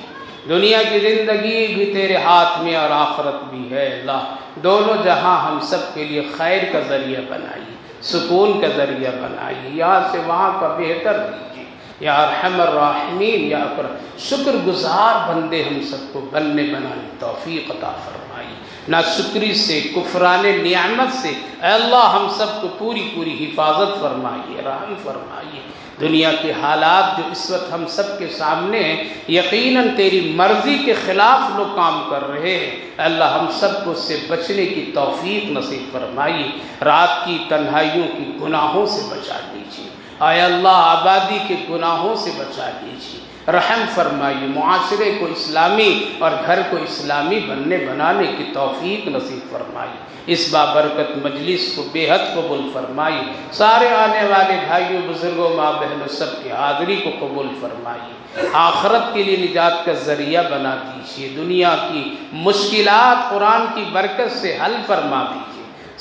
دنیا کی زندگی بھی تیرے ہاتھ میں اور آخرت بھی ہے اللہ، دونوں جہاں ہم سب کے لیے خیر کا ذریعہ بنائیے، سکون کا ذریعہ بنائیے، یہاں سے وہاں کا بہتر دیجیے یا ارحم الراحمین، یا اکرم۔ شکر گزار بندے ہم سب کو بننے بنانے توفیق عطا فرمائیے، ناشکری سے، کفران نعمت سے اے اللہ ہم سب کو پوری حفاظت فرمائیے، رحم فرمائیے۔ دنیا کے حالات جو اس وقت ہم سب کے سامنے ہیں، یقیناً تیری مرضی کے خلاف لوگ کام کر رہے ہیں، اے اللہ ہم سب کو اس سے بچنے کی توفیق نصیب فرمائیے۔ رات کی تنہائیوں کی گناہوں سے بچا دیجیے، اے اللہ آبادی کے گناہوں سے بچا دیجیے، رحم فرمائیے، معاشرے کو اسلامی اور گھر کو اسلامی بنانے کی توفیق نصیب فرمائیے۔ اس بابرکت مجلس کو بے حد قبول فرمائیے، سارے آنے والے بھائیوں، بزرگوں، ماں بہنوں سب کی حاضری کو قبول فرمائیے، آخرت کے لیے نجات کا ذریعہ بنا دیجیے، دنیا کی مشکلات قرآن کی برکت سے حل فرما دیجیے،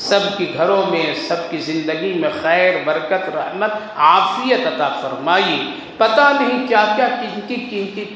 سب کی گھروں میں، سب کی زندگی میں خیر، برکت، رحمت، عافیت عطا فرمائیے۔ پتہ نہیں کیا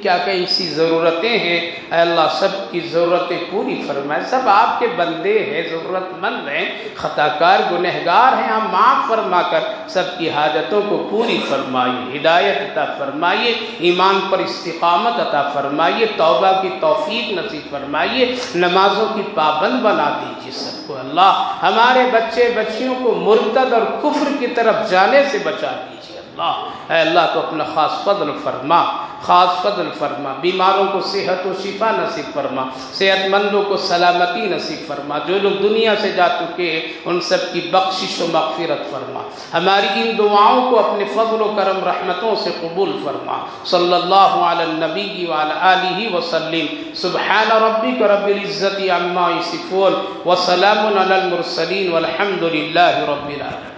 کیا ایسی ضرورتیں ہیں، اے اللہ سب کی ضرورتیں پوری فرمائے۔ سب آپ کے بندے ہیں، ضرورت مند ہیں، خطا کار گنہگار ہیں، ہم معاف فرما کر سب کی حاجتوں کو پوری فرمائیے، ہدایت عطا فرمائیے، ایمان پر استقامت عطا فرمائیے، توبہ کی توفیق نصیب فرمائیے، نمازوں کی پابند بنا دیجیے سب کو اللہ۔ ہمارے بچے بچیوں کو مرتد اور کفر کی طرف جانے سے بچا دیجیے اللہ۔ اے اللہ تو اپنا خاص فضل فرما، بیماروں کو صحت و شفا نصیب فرما، صحت مندوں کو سلامتی نصیب فرما، جو لوگ دنیا سے جا چکے ہیں ان سب کی بخشش و مغفرت فرما، ہماری ان دعاؤں کو اپنے فضل و کرم رحمتوں سے قبول فرما۔ صلی اللہ علی النبی وعلی آلہ وسلم۔ سبحان ربک رب العزت عما یصفون وسلام علی المرسلین والحمد للہ رب العالمین۔